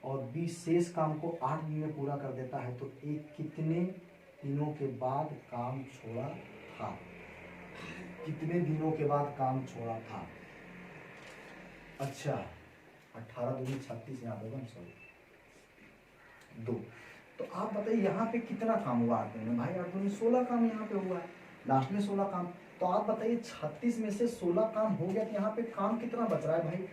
और बी शेष काम को 8 दिन में पूरा कर देता है, तो एक कितने दिनों के बाद काम छोड़ा था, कितने दिनों के बाद काम छोड़ा था। अच्छा 18 दूनी 36 यहाँ पे 2, तो आप बताइए यहाँ पे कितना काम हुआ 8 दिन में भाई, 8 दूनी 16 काम यहाँ पे हुआ है, लास्ट में 16 काम। तो आप बताइए 36 में से 16 काम हो गया, तो यहाँ पे काम कितना बच रहा है भाई,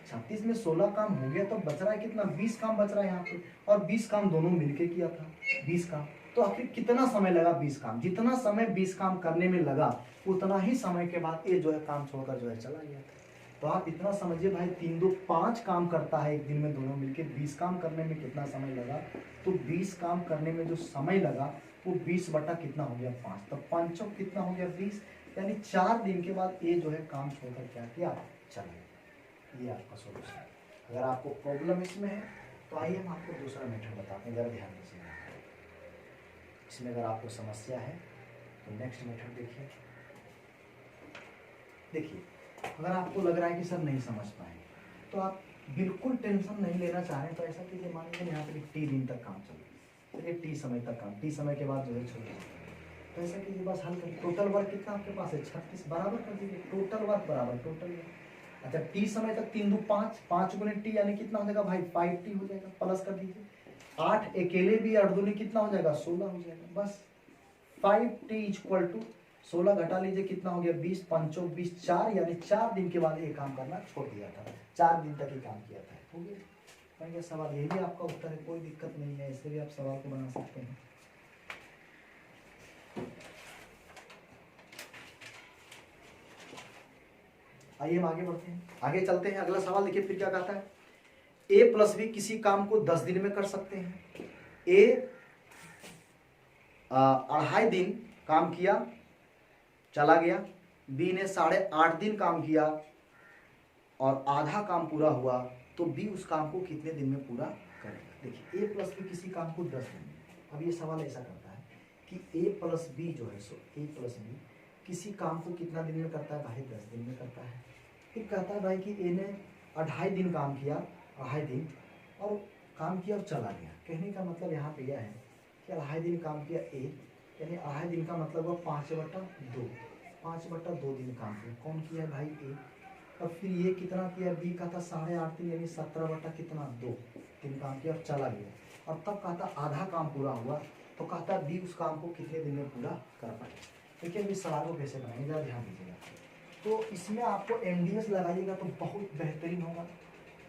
36 में 16 काम हो गया तो बच रहा है कितना, 20 काम बच रहा है यहाँ पे, और 20 काम दोनों मिलके किया था 20 काम। तो आखिर कितना समय लगा 20 काम, जितना समय 20 काम करने में लगा उतना ही समय के बाद ये जो है काम छोड़कर जो है चला गया था। तो आप इतना समझिए भाई 3 2 5 काम करता है एक दिन में दोनों मिलके, 20 काम करने में कितना समय लगा, तो 20 काम करने में जो समय लगा वो 20 बटा कितना हो गया 5, तो 5 चौक कितना हो गया 20, यानी 4 दिन के बाद ये जो है काम छोड़कर क्या किया चला गया। ये आपका सोल्यूशन है। अगर आपको प्रॉब्लम इसमें है तो आइए हम आपको दूसरा मेथड बताते हैं, जरा ध्यान दीजिएगा। इसमें अगर आपको समस्या है तो नेक्स्ट मेथड देखिए। देखिए अगर आपको लग रहा है कि सर नहीं समझ पाए तो आप बिल्कुल टेंशन नहीं लेना चाह रहे, तो ऐसा कीजिए, मान लीजिए यहाँ पे टी दिन तक काम चले, चलिए टी समय तक काम, टी समय के बाद जो है छोड़, तो ऐसा कीजिए बस हल करिए। टोटल वर्क कितना आपके पास है 36, बराबर कर दीजिए, टोटल वर्क बराबर टोटल वर्क। अच्छा टी समय तक 3 2 5, 5 गुने टी यानी कितना हो जाएगा भाई 5t हो जाएगा, प्लस कर दीजिए। 8 अकेले भी 8 दूनी कितना हो जाएगा 16 हो जाएगा, बस 5t = 16 घटा लीजिए कितना हो गया 20, 5 20, 4, यानी 4 दिन के बाद ये काम करना छोड़ दिया था, 4 दिन तक ही काम किया था, हो गया सवाल। यही भी आपका उत्तर है, कोई दिक्कत नहीं है, इससे भी आप सवाल को बना सकते हैं। आइए हम आगे बढ़ते हैं, आगे चलते हैं। अगला सवाल देखिए फिर क्या कहता है, ए प्लस बी किसी काम को 10 दिन में कर सकते हैं। ए 2.5 दिन काम किया, चला गया। बी ने 8.5 दिन काम किया और आधा काम पूरा हुआ, तो बी उस काम को कितने दिन में पूरा करेगा। देखिए ए प्लस बी किसी काम को 10 दिन में, अब ये सवाल ऐसा करता है कि ए प्लस बी जो है सो ए प्लस बी किसी काम को कितना दिन में करता है भाई, 10 दिन में करता है। फिर कहता है भाई कि ए ने 2.5 दिन काम किया, 2.5 दिन और काम किया और चला गया। कहने का मतलब यहाँ पे यह है कि 2.5 दिन काम किया ए, यानी 2.5 दिन का मतलब हुआ 5/2, 5/2 दिन काम किया। कौन किया भाई ए। और फिर ये कितना किया बी का था 8.5 दिन, यानी 17/2 दिन काम किया और चला गया। और तब कहता आधा काम पूरा हुआ, तो कहता बी उस काम को कितने दिन में पूरा कर पाएगा। देखिए अभी सवाल को कैसे बनाएंगे जरा ध्यान दीजिएगा। तो इसमें आपको एमडीएस लगाइएगा तो बहुत बेहतरीन होगा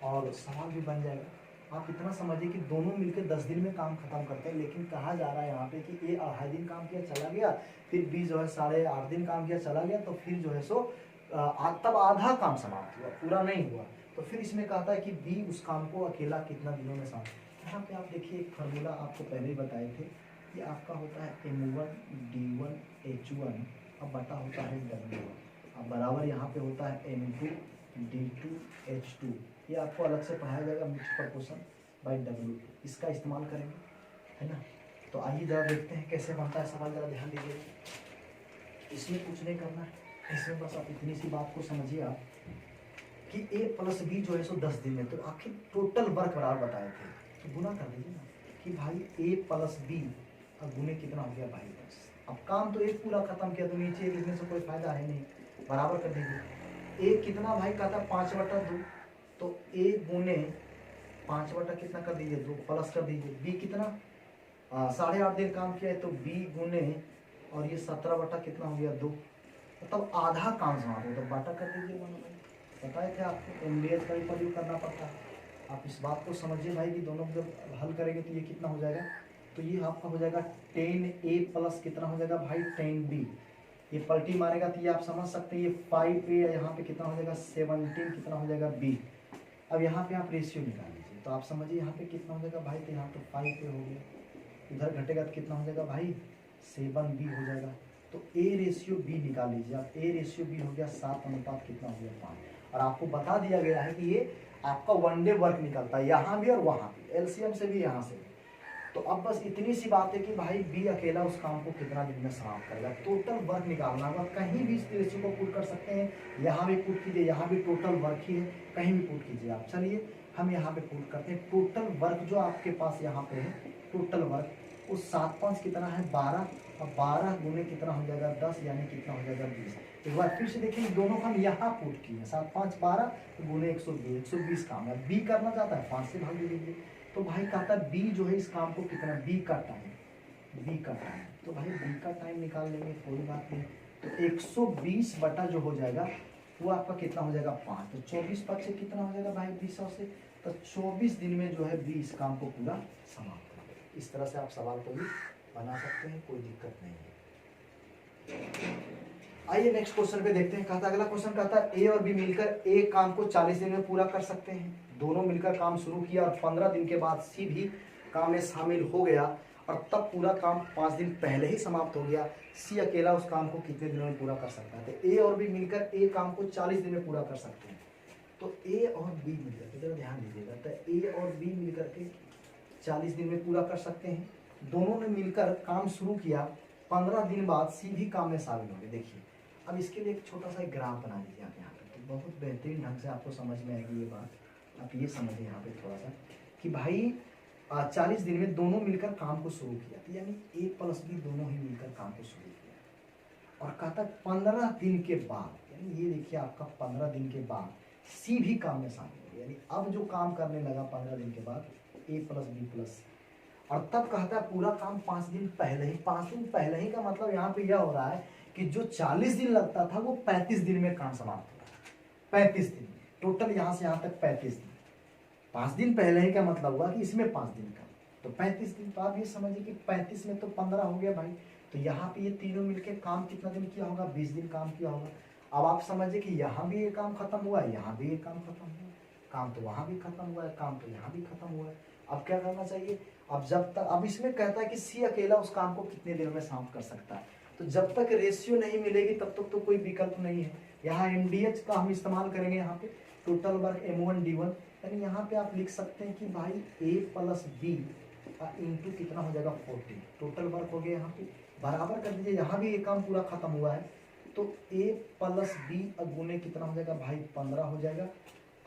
और सवाल भी बन जाएगा। आप इतना समझिए कि दोनों मिलकर 10 दिन में काम खत्म करते हैं, लेकिन कहा जा रहा है यहाँ पे कि ए 2.5 दिन काम किया चला गया, फिर बी जो है 8.5 दिन काम किया चला गया, तो फिर जो है सो तब आधा काम समाप्त हुआ, पूरा नहीं हुआ। तो फिर इसमें कहता है कि बी उस काम को अकेला कितना दिनों में समाप्त। यहाँ पे आप देखिए एक फार्मूला आपको पहले ही बताए थे, ये आपका होता है M1 D1 H1 अब बटा होता है W1, अब बराबर यहाँ पे होता है M2 D2 H2। ये आपको अलग से पढ़ाया जाएगा मिक्स प्रपोर्शन बाय W, इसका इस्तेमाल करेंगे, है ना। तो आइए जरा देखते हैं कैसे बनता है सवाल, जरा ध्यान दीजिए। इसमें कुछ नहीं करना है, इसमें बस आप इतनी सी बात को समझिए आप कि ए प्लस बी जो है सो 10 दिन में, तो आखिर टोटल वर्क बराबर बताए थे, तो गुना कर दीजिए ना कि भाई ए प्लस बी अब गुने कितना हो गया भाई 10। अब काम तो एक पूरा खत्म किया, तो नीचे लिखने से कोई फायदा है नहीं, बराबर कर दीजिए। ए कितना भाई कहता 5/2, तो ए गुने 5 कितना कर दीजिए 2 प्लस कर दीजिए। बी कितना 8.5 दिन काम किया है, तो बी गुने और ये 17 कितना हो गया 2, मतलब आधा काम समाप्त हो, तो बाटा कर दीजिए। बताए थे आपको एमडीएस का भी प्रयोग करना पड़ता है। आप इस बात को समझिए भाई कि दोनों जब हल करेंगे तो ये कितना हो जाएगा, तो ये आपका हो जाएगा 10A प्लस कितना हो जाएगा भाई 10B। ये पलटी मारेगा तो ये आप समझ सकते हैं, ये 5A यहाँ पे कितना हो जाएगा 17 कितना हो जाएगा B। अब यहाँ पे आप रेशियो निकाल लीजिए, तो आप समझिए यहाँ पे कितना हो जाएगा भाई, तो यहाँ पे 5A हो गया, इधर घटेगा तो कितना हो जाएगा भाई 7B हो जाएगा। तो A रेशियो B निकाल लीजिए आप, A रेशियो B हो गया 7 अनुपात कितना हो गया 5। और आपको बता दिया गया है कि ये आपका 1 डे वर्क निकलता है, यहाँ भी और वहाँ भी, एलसीएम से भी यहाँ से भी। तो अब बस इतनी सी बात है कि भाई बी अकेला उस काम को कितना दिन में समाप्त करेगा, टोटल वर्क निकालना होगा। कहीं भी इस रेशियो को पुट कर सकते हैं, यहाँ भी पुट कीजिए, यहाँ भी टोटल वर्क ही है, कहीं भी पुट कीजिए आप। चलिए हम यहाँ पे पुट करते हैं टोटल वर्क जो आपके पास यहाँ पे है, टोटल वर्क उस 7 5 कितना है 12, और 12 गुने कितना हो जाएगा 10, यानी कितना हो जाएगा 20। एक बार फिर से देखिए, दोनों हम यहाँ पुट किए 7 5 12 गुने 120, 120 काम है। बी करना चाहता है 5 से भाग दे दीजिए, तो भाई कहता है बी जो है इस काम को कितना, बी का टाइम, तो भाई बी का टाइम निकाल लेंगे, कोई बात नहीं। तो 120 बटा जो हो जाएगा वो आपका कितना हो जाएगा 5, तो 24 5 से कितना हो जाएगा भाई 200 से, तो 24 दिन में जो है बी इस काम को पूरा समाप्त कर देगा। इस तरह से आप सवाल को भी बना सकते हैं, कोई दिक्कत नहीं है। आइए नेक्स्ट क्वेश्चन पे देखते हैं। कहता अगला क्वेश्चन कहता है ए और बी मिलकर एक काम को 40 दिन में पूरा कर सकते हैं। दोनों मिलकर काम शुरू किया और 15 दिन के बाद सी भी काम में शामिल हो गया और तब पूरा काम 5 दिन पहले ही समाप्त हो गया। सी अकेला उस काम को कितने दिनों में पूरा कर सकता है। तो ए और बी मिलकर ए काम को 40 दिन में पूरा कर सकते हैं। तो ए और बी मिलकर, जरा ध्यान दीजिएगा, तो ए और बी मिलकर के 40 दिन में पूरा कर सकते हैं। दोनों ने मिलकर काम शुरू किया, 15 दिन बाद सी भी काम में शामिल हो गए। देखिए अब इसके लिए एक छोटा सा ग्राफ बना लीजिए आप यहाँ पे, तो बहुत बेहतरीन ढंग से आपको समझ में आएगी ये बात। आप ये समझिए यहाँ पे थोड़ा सा कि भाई 40 दिन में दोनों मिलकर काम को शुरू किया, तो यानी ए प्लस बी दोनों ही मिलकर काम को शुरू किया। और कहता 15 दिन के बाद, यानी ये देखिए आपका 15 दिन के बाद सी भी काम में शामिल हो गया, यानी अब जो काम करने लगा 15 दिन के बाद ए प्लस बी प्लस। और तब कहता है पूरा काम 5 दिन पहले ही, 5 दिन पहले ही का मतलब यहाँ पे यह हो रहा है कि जो 40 दिन लगता था वो 35 दिन में काम समाप्त हो रहा है। 35 दिन टोटल, यहाँ से यहाँ तक 35 दिन। 5 दिन पहले ही का मतलब हुआ कि इसमें 5 दिन का, तो 35 दिन। तो आप ये समझिए कि 35 में तो 15 हो गया भाई, तो यहाँ पे ये तीनों मिलके काम कितना दिन किया होगा, 20 दिन काम किया होगा। अब आप समझिए कि यहाँ भी ये काम खत्म हुआ है, यहाँ भी ये काम खत्म हुआ है, काम तो वहाँ भी खत्म हुआ है, काम तो यहाँ भी खत्म हुआ है। अब क्या करना चाहिए, अब जब तक, अब इसमें कहता है कि सी अकेला उस काम को कितने दिनों में समाप्त कर सकता है। तो जब तक रेशियो नहीं मिलेगी तब तक तो कोई विकल्प नहीं है। यहाँ MDH का हम इस्तेमाल करेंगे, यहाँ पे टोटल वर्क M1D1, यानी यहाँ पे आप लिख सकते हैं कि भाई A + B इंटू कितना हो जाएगा 40, टोटल वर्क हो गया। यहाँ पे बराबर कर दीजिए, यहाँ भी ये काम पूरा खत्म हुआ है, तो A + B गुने कितना हो जाएगा भाई 15 हो जाएगा।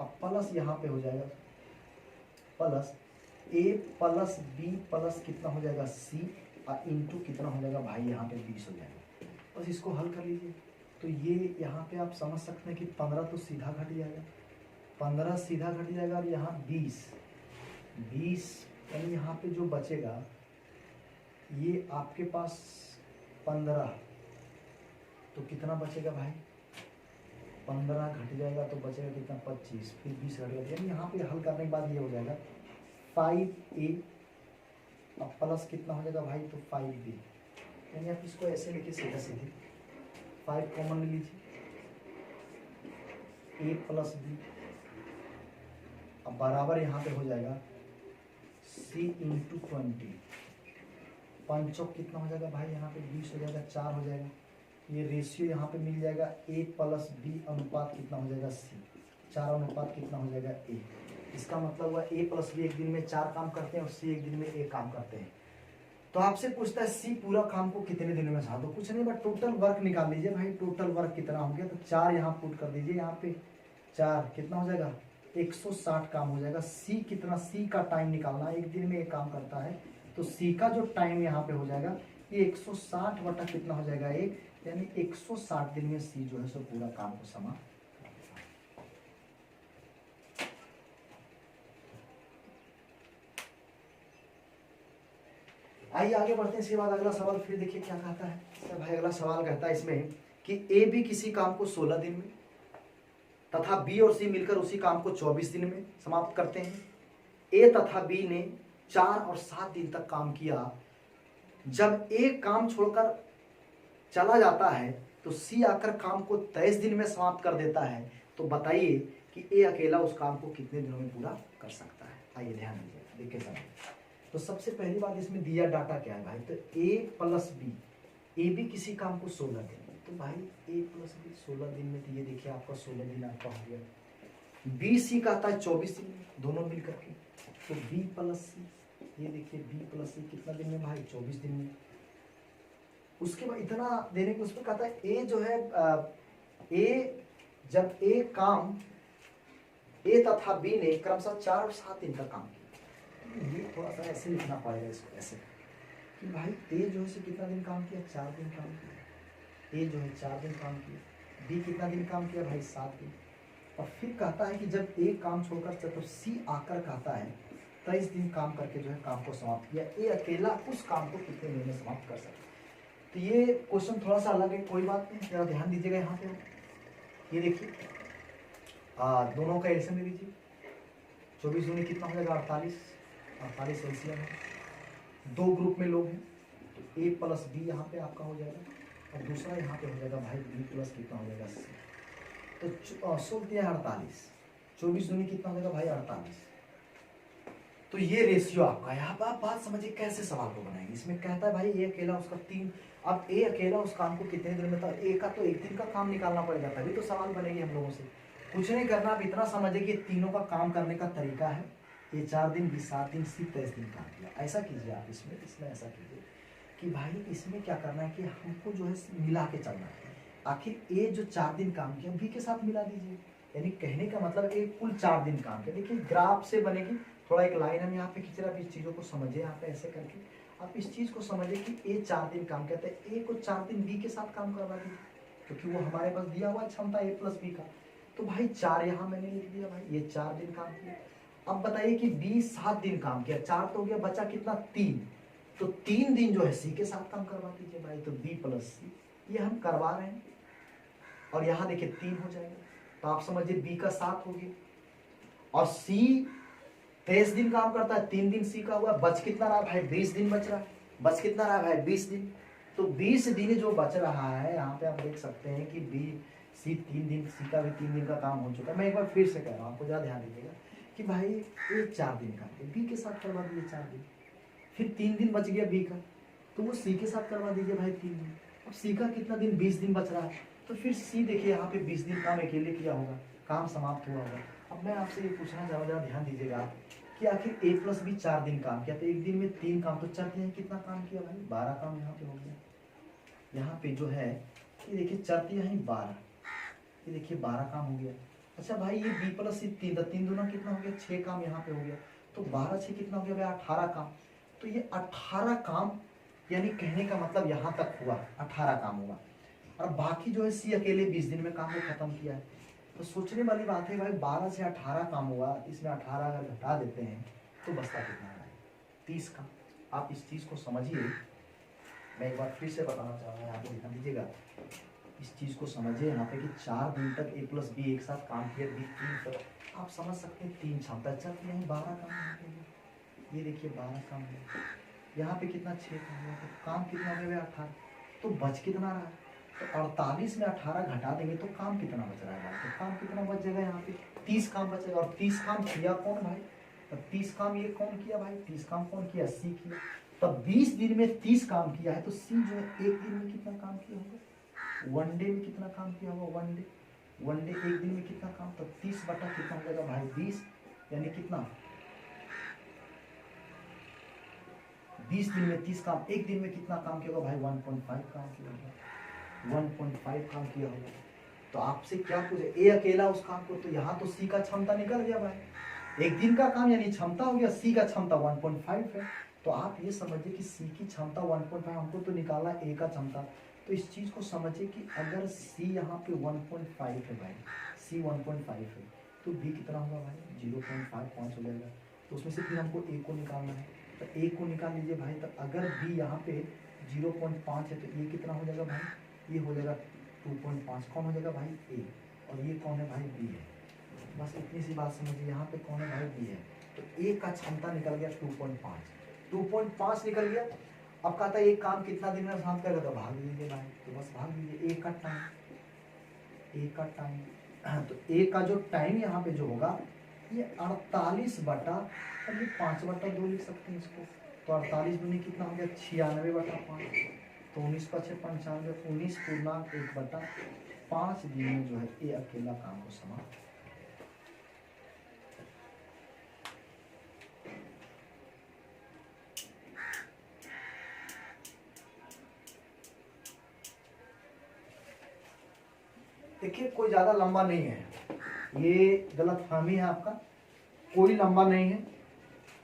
अब प्लस यहाँ पे हो जाएगा प्लस A + B प्लस कितना हो जाएगा C इंटू कितना हो जाएगा भाई यहाँ पे 20 हो जाएगा। बस इसको हल कर लीजिए। तो ये यहाँ पे आप समझ सकते हैं कि 15 तो सीधा घट जाएगा, 15 सीधा घट जाएगा, और यहाँ 20 यानी यहाँ पे जो बचेगा ये आपके पास 15, तो कितना बचेगा भाई 15 घट जाएगा तो बचेगा कितना 25, फिर 20 घट जाएगा, यानी यहाँ पे हल करने के बाद ये हो जाएगा 5A, अब प्लस कितना हो जाएगा भाई तो 5B, यानी आप इसको ऐसे लिखिए सीधा सीधे, 5 कॉमन ले लीजिए, A + B, अब बराबर यहाँ पे हो जाएगा C इंटू 20, 5 कितना हो जाएगा भाई यहाँ पे 20 हो जाएगा, 4 हो जाएगा। ये रेशियो यहाँ पे मिल जाएगा A + B अनुपात कितना हो जाएगा C, 4 अनुपात कितना हो जाएगा A। इसका मतलब हुआ A + B एक दिन में 4 काम करते हैं और C एक दिन में 1 काम करते हैं। तो आपसे पूछता है C पूरा काम को कितने दिनों में साथ, तो कुछ नहीं बट टोटल वर्क निकाल लीजिए भाई, टोटल वर्क कितना हो गया, तो 4 यहाँ पुट कर दीजिए, यहाँ पे 4 कितना हो जाएगा 160 काम हो जाएगा। C कितना, C का टाइम निकालना, एक दिन में 1 काम करता है, तो C का जो टाइम यहाँ पे हो जाएगा ये 160 बटा कितना हो जाएगा 1, यानी 160 दिन में C जो है सो पूरा काम को समाप्त। आइए आगे बढ़ते हैं। इसके बाद अगला सवाल फिर देखिए क्या कहता है। तो भाई अगला सवाल कहता है इसमें कि A B किसी काम को 16 दिन में तथा B और C मिलकर उसी काम को 24 दिन में समाप्त करते हैं। A तथा B ने 4 और 7 दिन तक काम किया। जब A काम छोड़कर चला जाता है तो C आकर काम को 23 दिन में समाप्त कर देता है। तो बताइए कि A अकेला उस काम को कितने दिनों में पूरा कर सकता है। आइए ध्यान दीजिए, देखिए समझिए। तो सबसे पहली बात इसमें दिया डाटा क्या है भाई, तो A + B, A B किसी काम को 16 दिन में, तो भाई A + B 16 दिन में, तो ये देखिए आपका 16 दिन आपका हो गया। B C का आता है 24 दिन में, दोनों मिल करके, तो B + C, ये देखिए B + C कितना दिन में भाई 24 दिन में। उसके बाद इतना देने के उसमें कहता है A जो है जब A काम A तथा B ने क्रमशः 4 और 7 दिन तक काम किया, ये थोड़ा सा ऐसे लिखना पड़ेगा इसको ऐसे कि भाई A जो है कितना दिन काम किया 4 दिन काम किया, A जो है 4 दिन काम किया, B कितना दिन काम किया भाई 7 दिन। और फिर कहता है कि जब A काम छोड़कर तो C आकर कहता है 23 दिन काम करके जो है काम को समाप्त किया। A अकेला उस काम को कितने दिन में समाप्त कर सकता है। तो ये क्वेश्चन थोड़ा सा अलग है, कोई बात नहीं, जरा ध्यान दीजिएगा यहाँ पे। ये देखिए दोनों का एडिशन ले लीजिए, 24 दूनी कितना हो जाएगा 48 एलसीएम है। 2 ग्रुप में लोग हैं, तो A + B यहाँ पे आपका हो जाएगा और दूसरा यहाँ पे हो जाएगा भाई B + कितना हो जाएगा C। तो 48, 24 दूनी कितना हो जाएगा भाई 48। तो ये रेशियो आपका है। आप बात समझिए कैसे सवाल को बनाएंगे। इसमें कहता है भाई A अकेला उसका 3, अब A अकेला उस काम को कितने दिन में, था A का तो 1 दिन का काम निकालना पड़ेगा, तभी तो सवाल बनेगी हम लोगों से। कुछ नहीं करना, आप इतना समझिए कि तीनों का काम करने का तरीका है। ये 4 दिन, 7 दिन, 23 दिन काम किया। ऐसा कीजिए आप इसमें ऐसा कीजिए कि भाई इसमें क्या करना है कि हमको जो है मिला के चलना है। आखिर A जो 4 दिन काम किया B के साथ मिला दीजिए, यानी कहने का मतलब A कुल 4 दिन काम किया। देखिए ग्राफ से बनेगी, थोड़ा एक लाइन हम यहाँ पे खींच रहे हैं। आप इस चीज़ों को समझिए, यहाँ पे ऐसे करके आप इस चीज़ को समझिए कि A 4 दिन काम करता है, A को 4 दिन B के साथ काम करवा दीजिए, क्योंकि वो हमारे पास दिया हुआ क्षमता A + B का। तो भाई 4 यहाँ मैंने लिख दिया भाई, ये 4 दिन काम किया। अब बताइए कि B 7 दिन काम किया, 4 तो हो गया, बचा कितना 3, तो 3 दिन जो है C के साथ काम करवा दीजिए भाई। तो B + C ये हम करवा रहे हैं, और यहाँ देखिए 3 हो जाएगा, तो आप समझिए B का 7 हो गया, और C 23 दिन काम करता है, 3 दिन C का हुआ, बच कितना रहा भाई 20 दिन बच रहा है। बच कितना रहा भाई 20 दिन, तो 20 दिन जो बच रहा है यहाँ पे आप देख सकते हैं कि C 3 दिन, C का भी 3 दिन का काम हो चुका है। मैं एक बार फिर से कह रहा हूँ, आपको ज़्यादा ध्यान दीजिएगा कि भाई A 4 दिन का B के साथ करवा दिए 4 दिन, फिर 3 दिन बच गया बी का, तो वो सी के साथ करवा दीजिए भाई 3 दिन। अब सी का कितना दिन, 20 दिन बच रहा है, तो फिर सी देखिए यहाँ पे 20 दिन काम अकेले किया होगा, काम समाप्त हुआ होगा। अब मैं आपसे ये पूछना चाहूँगा, जरा ध्यान दीजिएगा आप, कि आखिर ए प्लस बी 4 दिन काम किया, तो एक दिन में 3 काम, तो 4 दिन कितना काम किया भाई, 12 काम यहाँ पे हो गया। यहाँ पे जो है ये देखिए 4 यहाँ 12, ये देखिए 12 काम हो गया। अच्छा भाई ये बी प्लस सी 3, 3 दूना कितना हो गया, 6 काम यहाँ पे हो गया, तो 12 6 कितना हो गया भाई, 18 काम। तो ये 18 काम, यानी कहने का मतलब यहाँ तक हुआ 18 काम हुआ, और बाकी जो है सी अकेले 20 दिन में काम को खत्म किया है। तो सोचने वाली बात है भाई, 12 से 18 काम हुआ, इसमें 18 अगर घटा देते हैं तो बचता कितना है, 30 काम। आप इस चीज को समझिए, मैं एक बार फिर से बताना चाहूँगा, यहाँ पे ध्यान दीजिएगा, इस चीज को समझिए यहाँ पे कि 4 दिन तक ए प्लस बी एक साथ काम किया, बी 3 तक, आप समझ सकते हैं 3 क्षमता, चलती है 12 काम यहाँ पे, ये देखिए 12 काम है, यहाँ पे कितना 6 काम हुआ, तो काम कितना हो गया 18, तो बच कितना रहा, तो 48 में 18 घटा देंगे तो काम कितना बच रहा है, तो काम कितना बच जाएगा यहाँ पे, 30 काम बचेगा। और 30 काम किया कौन भाई, तो 30 काम ये कौन किया भाई, 30 काम कौन किया, सी किया। तब 20 दिन में 30 काम किया है, तो सी जो है एक दिन में कितना काम किया होगा, वन डे में कितना काम किया होगा, वन डे एक दिन में कितना काम, तो 30 बटा कितना हो जाएगा भाई 20, यानी कितना 20 दिन में 30 काम, एक दिन में कितना काम किया होगा भाई 1.5 काम किया होगा, 1.5 काम किया होगा। तो आपसे क्या पूछे, ए अकेला उस काम को, तो यहाँ तो सी का क्षमता निकल गया भाई, एक दिन का काम यानी क्षमता हो गया, सी का क्षमता 1.5 है। तो आप ये समझिए कि सी की क्षमता 1.5, हमको तो निकालना ए का क्षमता, तो इस चीज को समझिए कि अगर सी यहाँ पे 1.5 है भाई, सी 1.5 है, तो बी कितना होगा भाई 0.5 हो जाएगा, तो उसमें से फिर हमको ए को निकालना है, तो ए को निकाल लीजिए भाई। तो अगर बी यहाँ पे 0.5 है, तो ये कितना हो जाएगा भाई, ये हो जाएगा 2.5, कौन हो जाएगा भाई ए, और ये कौन है भाई बी है। बस इतनी सी बात समझिए, यहाँ पे कौन है भाई बी है, तो ए का क्षमता निकल गया 2.5 निकल गया। अब कहता है एक काम कितना दिन में समाप्त करेगा, तो भाग लीजिए भाई, तो बस भाग लीजिए, ए का टाइम, तो ए का जो टाइम यहाँ पे जो होगा ये 48 बटा, अब ये 5/2 लिख सकते हैं इसको, तो 48 दूनी कितना हो गया 96/5, तो 19 × 6 = 95, 19.1/5 दिन में जो है ये अकेला काम को समाप्त। देखिए कोई ज्यादा लंबा नहीं है, ये गलतफहमी है आपका, कोई लंबा नहीं है,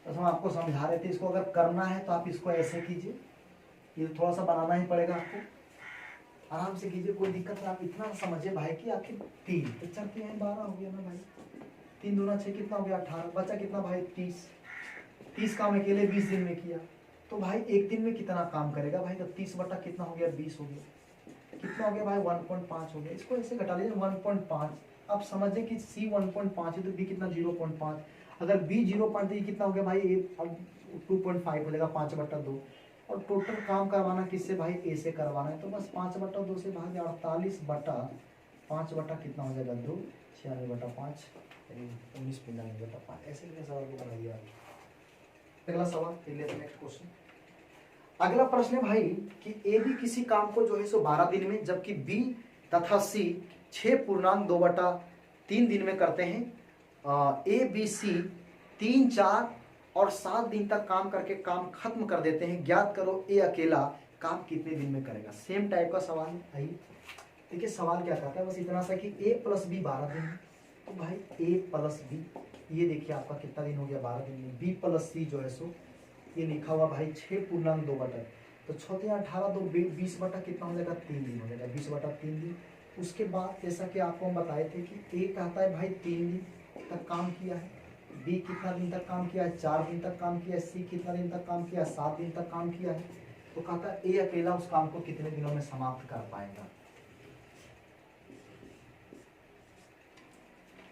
बस हम आपको समझा रहे थे। इसको अगर करना है तो आप इसको ऐसे कीजिए, ये थोड़ा सा बनाना ही पड़ेगा आपको, आराम से कीजिए, कोई दिक्कत नहीं। आप इतना समझिए भाई कि आखिर 3 तो 4 3 12 हो गया ना भाई, 3 दूना 6 कितना हो गया 18, बचा कितना भाई 30 काम अकेले 20 दिन में किया, तो भाई एक दिन में कितना काम करेगा भाई, तो 30 बटा कितना हो गया 20 हो गया, कितना हो गया भाई 1.5 हो गया। इसको ऐसे घटा लीजिए 1.5, आप समझिए कि सी 1.5 है तो बी कितना 0.5, अगर बी 0.5 तो ये कितना हो गया भाई ए, अब 2.5 हो जाएगा 5/2, और टोटल काम करवाना किससे भाई ए से करवाना है, तो बस 5/2 से भाग 48 बटा 5 बटा कितना हो जाएगा 2, 96/5, 19.5, ऐसे ही सवाल को बनाइए आप। अगला सवाल नेक्स्ट क्वेश्चन, अगला प्रश्न है भाई कि ए बी किसी काम को जो है सो 12 दिन में, जबकि बी तथा सी 6.2/3 दिन में करते हैं। ए बी सी 3 4 और 7 दिन तक काम करके काम खत्म कर देते हैं, ज्ञात करो ए अकेला काम कितने दिन में करेगा। सेम टाइप का सवाल है। आइए देखिए सवाल क्या कहता है, बस इतना सा कि ए प्लस बी 12 दिन है, तो भाई ए प्लस बी, ये देखिए आपका कितना दिन हो गया 12 दिन में, बी प्लस सी जो है सो ये लिखा हुआ भाई 6.2/, तो 6 × 18 2 20 बटा कितना हो जाएगा 3 दिन हो जाएगा, 20/3 दिन। उसके बाद जैसा कि आपको हम बताए थे कि ए कहता है भाई 3 दिन तक काम किया है, बी कितना दिन तक काम किया है 4 दिन तक काम किया है, सी कितना दिन तक काम किया है 7 दिन तक काम किया है, तो कहता है ए अकेला उस काम को कितने दिनों में समाप्त कर पाएगा।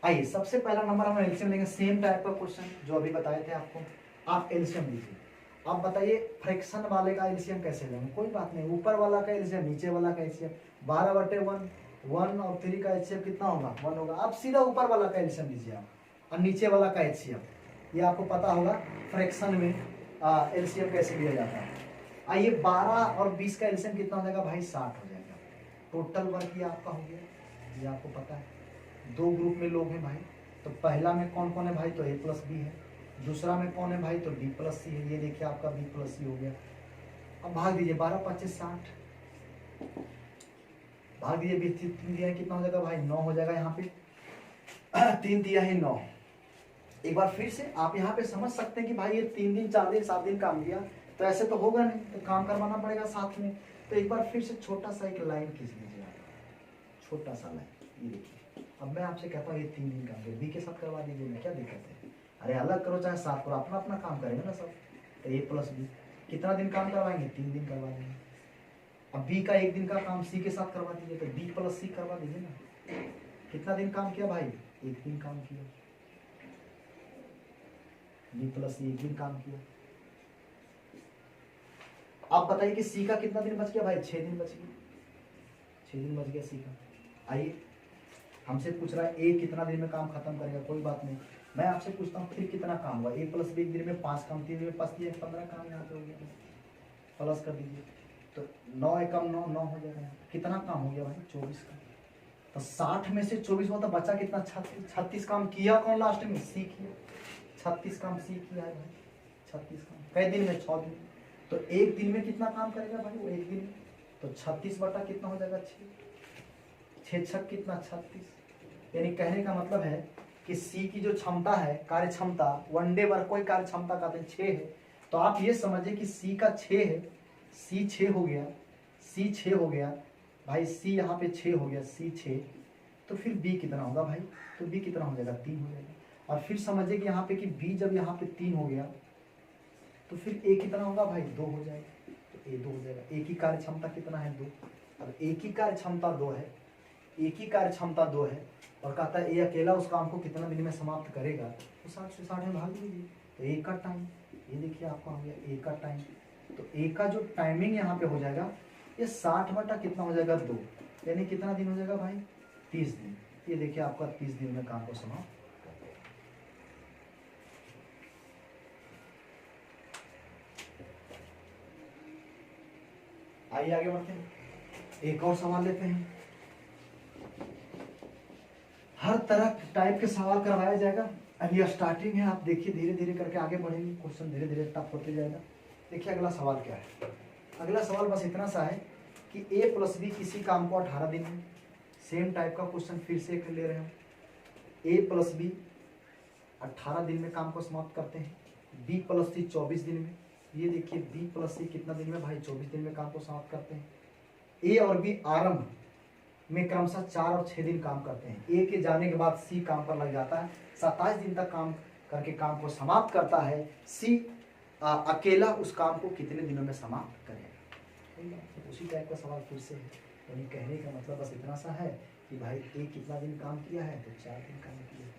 आइए सबसे पहला नंबर हम एलसीएम लेंगे, सेम टाइप का क्वेश्चन जो अभी बताए थे आपको, आप एलसीएम लीजिए। आप बताइए फ्रैक्शन वाले का एलसीएम कैसे लेंगे, कोई बात नहीं, ऊपर वाला का एलसीएम नीचे वाला का एलसीएम, 12/1 1 और 3 का एलसीएम कितना होगा 1 होगा। आप सीधा ऊपर वाला का एलसीएम लीजिए आप, और नीचे वाला का एलसीएम, ये आपको पता होगा फ्रैक्शन में एलसीएम कैसे लिया जाता है। आइए 12 और 20 का एलसीएम कितना हो जाएगा भाई 60 हो जाएगा। टोटल वर्क ये आपका हो गया, ये आपको पता है। दो ग्रुप में लोग हैं भाई, तो पहला में कौन कौन है भाई, तो ए प्लस बी है। दूसरा में कौन है भाई, तो बी प्लस सी है। ये देखिए आपका बी प्लस सी हो गया। अब भाग दीजिए 12 25 60, भाग दीजिए 20 3 दिया है कितना हो जाएगा भाई 9 हो जाएगा। यहाँ पे 3 दिया है 9। एक बार फिर से आप यहाँ पे समझ सकते हैं कि भाई ये 3 दिन 4 दिन 7 दिन काम किया तो ऐसे तो होगा नहीं, तो काम करवाना पड़ेगा साथ में। तो एक बार फिर से छोटा सा एक लाइन खींच लीजिए आप, छोटा सा लाइन। ये देखिए अब मैं आपसे कहता हूँ ये 3 दिन काम बी के साथ करवा दीजिए ना, क्या दिक्कत है। अरे अलग करो चाहे साथ करो, अपना अपना काम करेंगे ना सब। तो ए प्लस बी कितना दिन काम करवाएंगे, 3 दिन करवा देंगे। अब बी का 1 दिन का काम सी के साथ करवा दीजिए, तो बी प्लस सी करवा दीजिए ना। कितना दिन काम किया भाई, 1 दिन काम किया। बी प्लस सी 1 दिन काम किया। आप बताइए कि सी का कितना दिन बच गया भाई, 6 दिन बच गया। 6 दिन बच गया सी का। आइए हमसे पूछ रहा है ए कितना दिन में काम खत्म करेगा, कोई बात नहीं, मैं आपसे पूछता हूँ फिर कितना काम हुआ। ए प्लस बी 1 दिन में 5 काम, 3 दिन में 5 दिया 15 काम यहाँ पे हो गया। प्लस कर दीजिए तो 9 एकम 9 9 हो जाएगा। कितना काम हो गया भाई, 24 का। तो 60 में से 24 हुआ तो बचा कितना, 36 काम किया कौन लास्ट में, सी किया। 36 काम सी किया है भाई, 36 काम कई दिन में, 6 दिन। तो 1 दिन में कितना काम करेगा भाई वो 1 दिन में, तो 36 बटा कितना हो जाएगा 6 6 कितना 36। यानी कहने का मतलब है कि सी की जो क्षमता है, कार्य क्षमता, वनडे वर्क कोई कार्य क्षमता का 6 है। तो आप ये समझिए कि सी का 6 है, सी 6 हो गया, सी 6 हो गया भाई, सी यहाँ पे 6 हो गया, सी 6। तो फिर बी कितना होगा भाई, तो बी कितना हो जाएगा 3 हो जाएगा। और फिर समझिए कि यहाँ पे कि बी जब यहाँ पे 3 हो गया तो फिर ए कितना होगा भाई 2 हो जाएगा। तो ए 2 हो जाएगा। ए की कार्य क्षमता कितना है 2, अब ए की कार्य क्षमता 2 है, ए की कार्य क्षमता 2 है और कहता है ए अकेला उस काम को कितना दिन में समाप्त करेगा, तो 60 से 60 में भाग दीजिए। तो ए का टाइम, ये देखिए आपका हो गया ए का टाइम। तो ए का जो टाइमिंग यहाँ पे हो जाएगा ये 60 बटा कितना हो जाएगा 2, यानी कितना दिन हो जाएगा भाई 30 दिन। ये देखिए आपका 30 दिन में काम को समाप्त। आइए आगे बढ़ते हैं, एक और सवाल लेते हैं। हर तरह टाइप के सवाल करवाया जाएगा। अब ये स्टार्टिंग है, आप देखिए धीरे धीरे करके आगे बढ़ेंगे, क्वेश्चन धीरे धीरे टफ होते जाएगा। देखिए अगला सवाल क्या है। अगला सवाल बस इतना सा है कि ए प्लस बी किसी काम को 18 दिन में, सेम टाइप का क्वेश्चन फिर से एक ले रहे हैं। ए प्लस बी 18 दिन में काम को समाप्त करते हैं, बी प्लस सी 24 दिन में। ये देखिए बी प्लस सी कितना दिन में भाई 24 दिन में काम को समाप्त करते हैं। ए और बी आरंभ में क्रमशः 4 और 6 दिन काम करते हैं। ए के जाने के बाद सी काम पर लग जाता है, 27 दिन तक काम करके काम को समाप्त करता है। सी अकेला उस काम को कितने दिनों में समाप्त करेगा। उसी टाइप का सवाल फिर से है। यानी कहने का मतलब बस इतना सा है कि भाई ए कितना दिन काम किया है, तो 4 दिन काम किया है।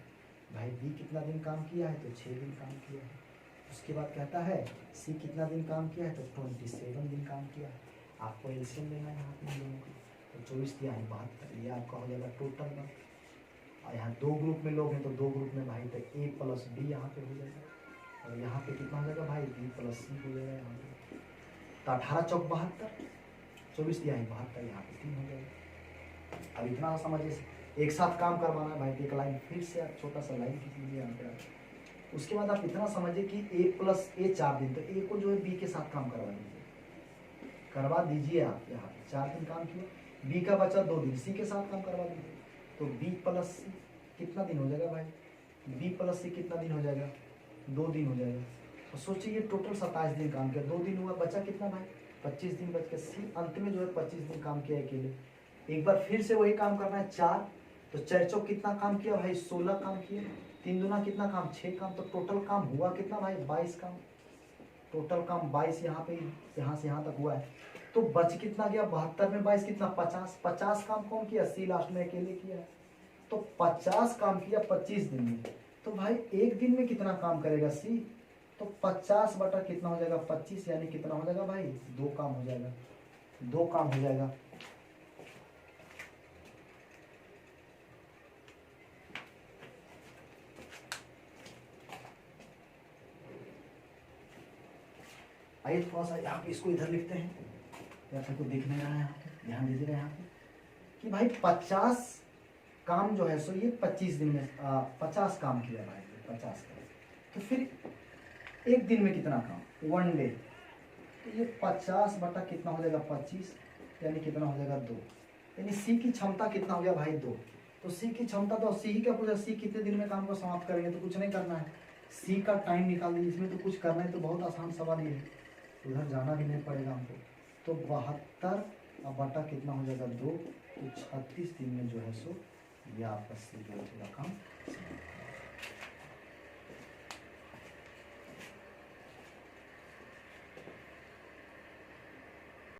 भाई बी कितना दिन काम किया है, तो 6 दिन काम किया है। उसके बाद कहता है सी कितना दिन काम किया है, तो 27 दिन काम किया है। आपको एलसीएम लेना है यहाँ पे लोगों को, तो 24 दिया है 72, ये आपका हो जाएगा टोटल वर्क। और यहाँ 2 ग्रुप में लोग हैं तो 2 ग्रुप में भाई तो ए प्लस बी यहाँ पे हो जाएगा, और यहाँ पे कितना हो जाएगा भाई बी प्लस सी हो जाएगा यहाँ पे। तो 18 चौक 72, 24 दिया है 72, यहाँ पे 3 हो जाएगा। अब इतना समझिए, एक साथ काम करवाना है भाई, एक लाइन फिर से आप छोटा सा लाइन खींच लीजिए यहाँ पे। उसके बाद आप इतना समझिए कि ए प्लस ए 4 दिन, तो ए को जो है बी के साथ काम करवा दीजिए आप यहाँ पे 4 दिन काम किया। बी का बचा 2 दिन, सी के साथ काम करवा दीजिए। तो बी प्लस सी कितना दिन हो जाएगा भाई, बी प्लस सी कितना दिन हो जाएगा 2 दिन हो जाएगा। तो सोचिए ये टोटल 27 दिन काम किया, 2 दिन हुआ, बचा कितना भाई 25 दिन बच गया। सी अंत में जो है 25 दिन काम किया अकेले। एक बार फिर से वही काम करना है 4, तो 4 चौक कितना काम किया भाई 16 काम किया, 3 दूना कितना काम 6 काम। तो टोटल काम हुआ कितना भाई 22 काम। टोटल काम 22 यहाँ पे, यहाँ से यहाँ तक हुआ है। तो बच कितना गया 72 में 22 कितना 50। 50 काम कौन किया, सी लास्ट में अकेले किया है। तो 50 काम किया 25 दिन में। तो भाई 1 दिन में कितना काम करेगा सी, तो 50 बटा कितना हो जाएगा 25, यानी कितना हो जाएगा भाई 2 काम हो जाएगा, 2 काम हो जाएगा। आइए थोड़ा सा यहाँ पे इसको इधर लिखते हैं, या फिर कुछ दिख नहीं रहा है यहाँ पे, ध्यान दीजिएगा यहाँ पे कि भाई 50 काम जो है सो ये 25 दिन में 50 काम किया भाई, 50 काम। तो फिर एक दिन में कितना काम, 1 डे, तो ये 50 बटा कितना हो जाएगा 25, यानी कितना हो जाएगा 2, यानी सी की क्षमता कितना हो गया भाई 2। तो सी की क्षमता तो सी ही क्या पूछा, सी कितने दिन में काम को समाप्त करेंगे, तो कुछ नहीं करना है, सी का टाइम निकाल दीजिए, इसमें तो कुछ करना है, तो बहुत आसान सवाल ये है, उधर जाना भी नहीं पड़ेगा हमको। तो 72 अब बटा कितना हो जाएगा 2, तो 36 दिन में जो है सो ये आपका सी जो है काम